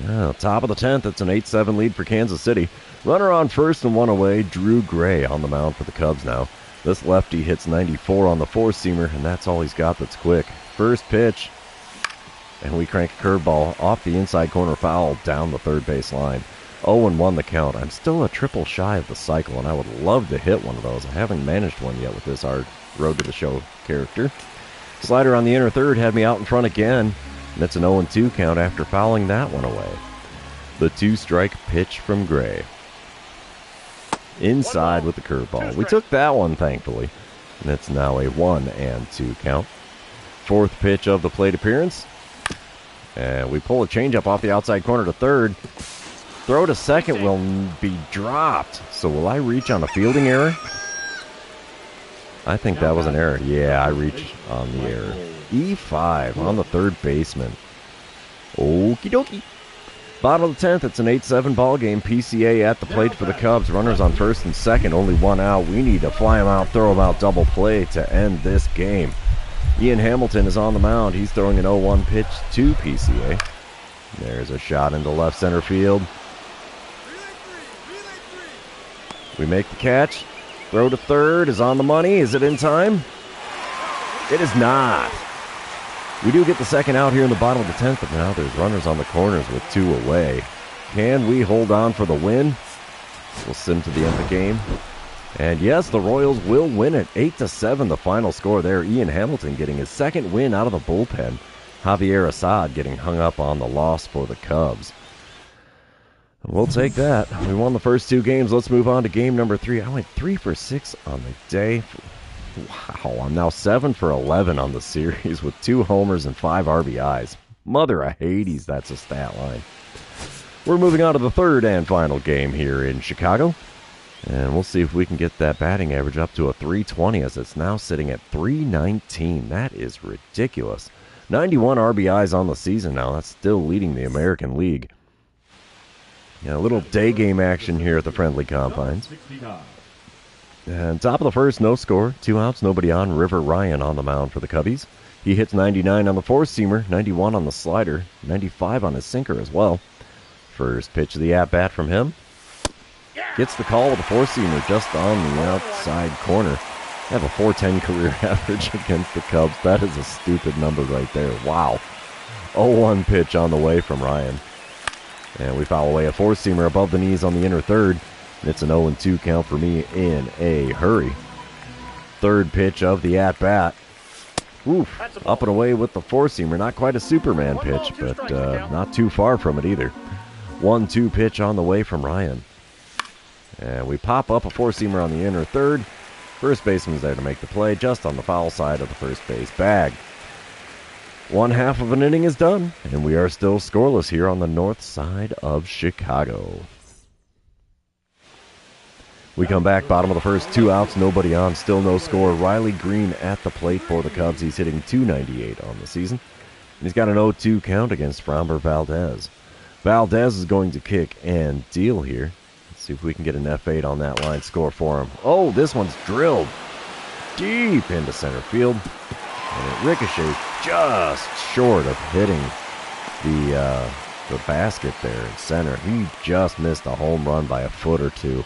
Yeah, top of the 10th, it's an 8-7 lead for Kansas City. Runner on first and one away, Drew Gray on the mound for the Cubs now. This lefty hits 94 on the four-seamer, and that's all he's got that's quick. First pitch. And we crank a curveball off the inside corner foul down the third base line. 0-1 the count. I'm still a triple shy of the cycle, and I would love to hit one of those. I haven't managed one yet with this Road to the Show character. Slider on the inner third had me out in front again, and it's an 0-2 count after fouling that one away. The 2-strike pitch from Gray. Inside with the curveball. We took that one, thankfully, and it's now a 1-2 count. Fourth pitch of the plate appearance. And we pull a changeup off the outside corner to third. Throw to second will be dropped. So will I reach on a fielding error? I think that was an error. Yeah, I reached on the error. E5 on the third baseman. Okie dokie. Bottom of the 10th, it's an 8-7 ball game. PCA at the plate for the Cubs. Runners on first and second, only one out. We need to fly him out, throw him out, double play to end this game. Ian Hamilton is on the mound. He's throwing an 0-1 pitch to PCA. There's a shot into left center field. We make the catch. Throw to third is on the money. Is it in time? It is not. We do get the second out here in the bottom of the 10th, but now there's runners on the corners with 2 away. Can we hold on for the win? We'll send to the end of the game. And yes, the Royals will win it. 8-7 the final score there. Ian Hamilton getting his second win out of the bullpen. Javier Assad getting hung up on the loss for the Cubs. We'll take that. We won the first 2 games. Let's move on to game number 3. I went 3 for 6 on the day. Wow, I'm now 7 for 11 on the series with 2 homers and 5 RBIs. Mother of Hades, that's a stat line. We're moving on to the third and final game here in Chicago. And we'll see if we can get that batting average up to a 320 as it's now sitting at 319. That is ridiculous. 91 RBIs on the season now. That's still leading the American League. Yeah, a little day game action here at the friendly confines. And top of the first, no score. 2 outs, nobody on. River Ryan on the mound for the Cubbies. He hits 99 on the four-seamer, 91 on the slider, 95 on his sinker as well. First pitch of the at-bat from him. Gets the call with a four-seamer just on the outside corner. They have a .410 career average against the Cubs. That is a stupid number right there. Wow. 0-1 pitch on the way from Ryan. And we foul away a four-seamer above the knees on the inner third. It's an 0-2 count for me in a hurry. Third pitch of the at-bat. Oof, up and away with the four-seamer. Not quite a Superman pitch, but not too far from it either. 1-2 pitch on the way from Ryan. And we pop up a four-seamer on the inner third. First baseman's there to make the play, just on the foul side of the first base bag. 1/2 of an inning is done, and we are still scoreless here on the north side of Chicago. We come back, bottom of the first, 2 outs, nobody on, still no score. Riley Green at the plate for the Cubs. He's hitting .298 on the season. And he's got an 0-2 count against Framber Valdez. Valdez is going to kick and deal here. Let's see if we can get an F8 on that line score for him. Oh, this one's drilled deep into center field. And it ricochets just short of hitting the basket there in center. He just missed a home run by a foot or two.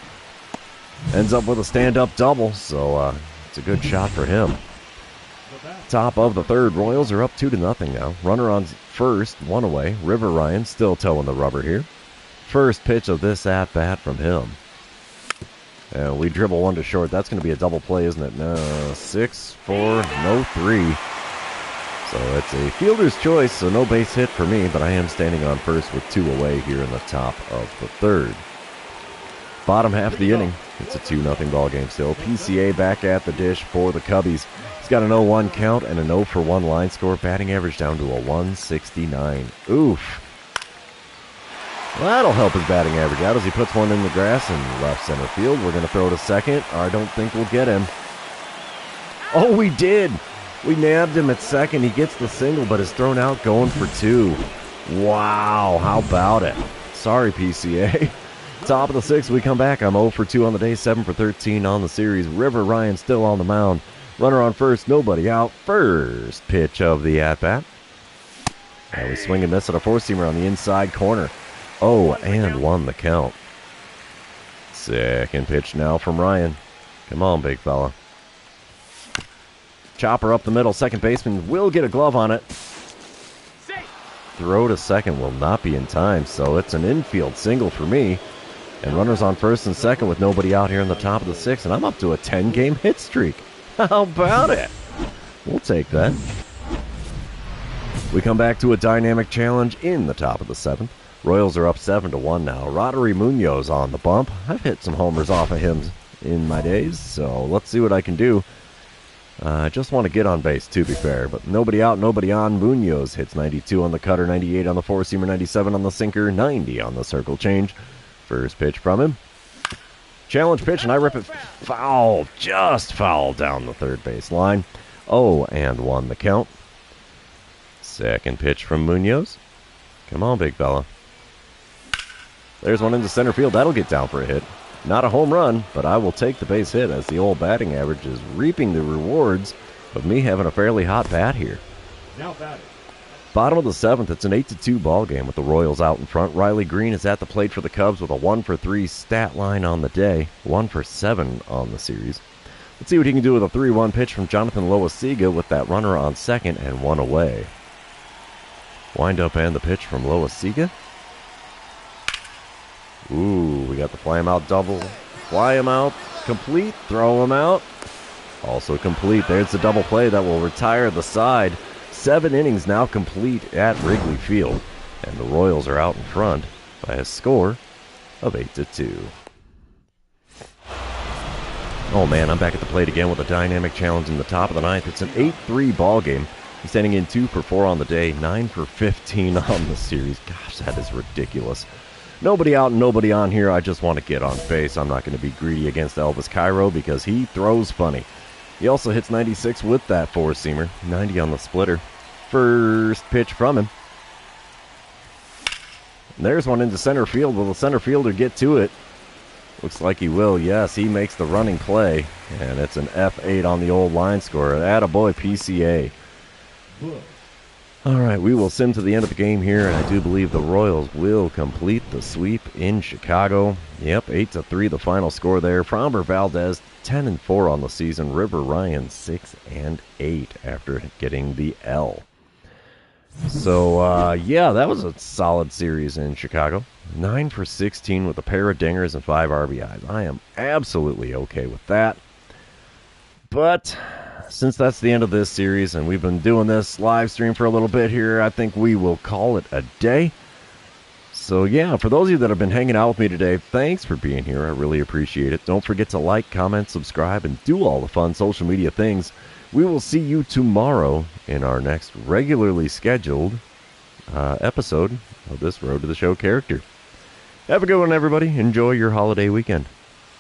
Ends up with a stand-up double, so it's a good shot for him. Top of the third, Royals are up 2-0 now. Runner on first, 1 away. River Ryan still towing the rubber here. First pitch of this at-bat from him. And we dribble 1 to short. That's going to be a double play, isn't it? No, 6-4, no 3. So it's a fielder's choice, so no base hit for me, but I am standing on first with 2 away here in the top of the third. Bottom half of the inning, it's a 2-0 ball game still. PCA back at the dish for the Cubbies. He's got an 0-1 count and a 0-for-1 line score. Batting average down to a 169. Oof. Well, that'll help his batting average out as he puts one in the grass in left center field. We're going to throw to second. I don't think we'll get him. Oh, we did. We nabbed him at second. He gets the single, but is thrown out going for 2. Wow, how about it? Sorry, PCA. Top of the 6th, we come back. I'm 0 for 2 on the day, 7 for 13 on the series. River Ryan still on the mound. Runner on first, nobody out. First pitch of the at-bat. And we swing and miss at a four-seamer on the inside corner. 0-1 the count. Second pitch now from Ryan. Come on, big fella. Chopper up the middle. Second baseman will get a glove on it. Throw to second will not be in time, so it's an infield single for me. And runners on first and second with nobody out here in the top of the 6th, and I'm up to a 10-game hit streak. How about it? We'll take that. We come back to a dynamic challenge in the top of the 7th. Royals are up 7-1 now. Roddery Munoz on the bump. I've hit some homers off of him in my days, so let's see what I can do. I just want to get on base, to be fair, but nobody out, nobody on. Munoz hits 92 on the cutter, 98 on the four-seamer, 97 on the sinker, 90 on the circle change. First pitch from him. Challenge pitch, and I rip it foul, just foul down the third base line. 0-1 the count. Second pitch from Munoz. Come on, big fella. There's one into center field. That'll get down for a hit. Not a home run, but I will take the base hit as the old batting average is reaping the rewards of me having a fairly hot bat here. Now batting. Bottom of the 7th, it's an 8-2 ball game with the Royals out in front. Riley Green is at the plate for the Cubs with a 1-for-3 stat line on the day, 1-for-7 on the series. Let's see what he can do with a 3-1 pitch from Jonathan Loaiziga with that runner on second and 1 away. Wind up and the pitch from Loaiziga. Ooh, we got the fly him out double. Fly him out, complete, throw him out. Also complete. There's the double play that will retire the side. 7 innings now complete at Wrigley Field. And the Royals are out in front by a score of 8-2. Oh man, I'm back at the plate again with a dynamic challenge in the top of the 9th. It's an 8-3 ball game. I'm standing in 2 for 4 on the day, 9 for 15 on the series. Gosh, that is ridiculous. Nobody out and nobody on here. I just want to get on base. I'm not going to be greedy against Elvis Cairo because he throws funny. He also hits 96 with that four-seamer, 90 on the splitter. First pitch from him. And there's one into center field. Will the center fielder get to it? Looks like he will. Yes, he makes the running play. And it's an F8 on the old line score. Attaboy, PCA. All right, we will sim to the end of the game here, and I do believe the Royals will complete the sweep in Chicago. Yep, 8-3 the final score there. Framber Valdez 10-4 on the season. River Ryan 6-8 after getting the L. So yeah, that was a solid series in Chicago. 9 for 16 with a pair of dingers and 5 RBIs. I am absolutely okay with that. But since that's the end of this series and we've been doing this live stream for a little bit here, I think we will call it a day. So yeah, for those of you that have been hanging out with me today, thanks for being here. I really appreciate it. Don't forget to like, comment, subscribe, and do all the fun social media things. We will see you tomorrow in our next regularly scheduled episode of this Road to the Show character. Have a good one, everybody. Enjoy your holiday weekend.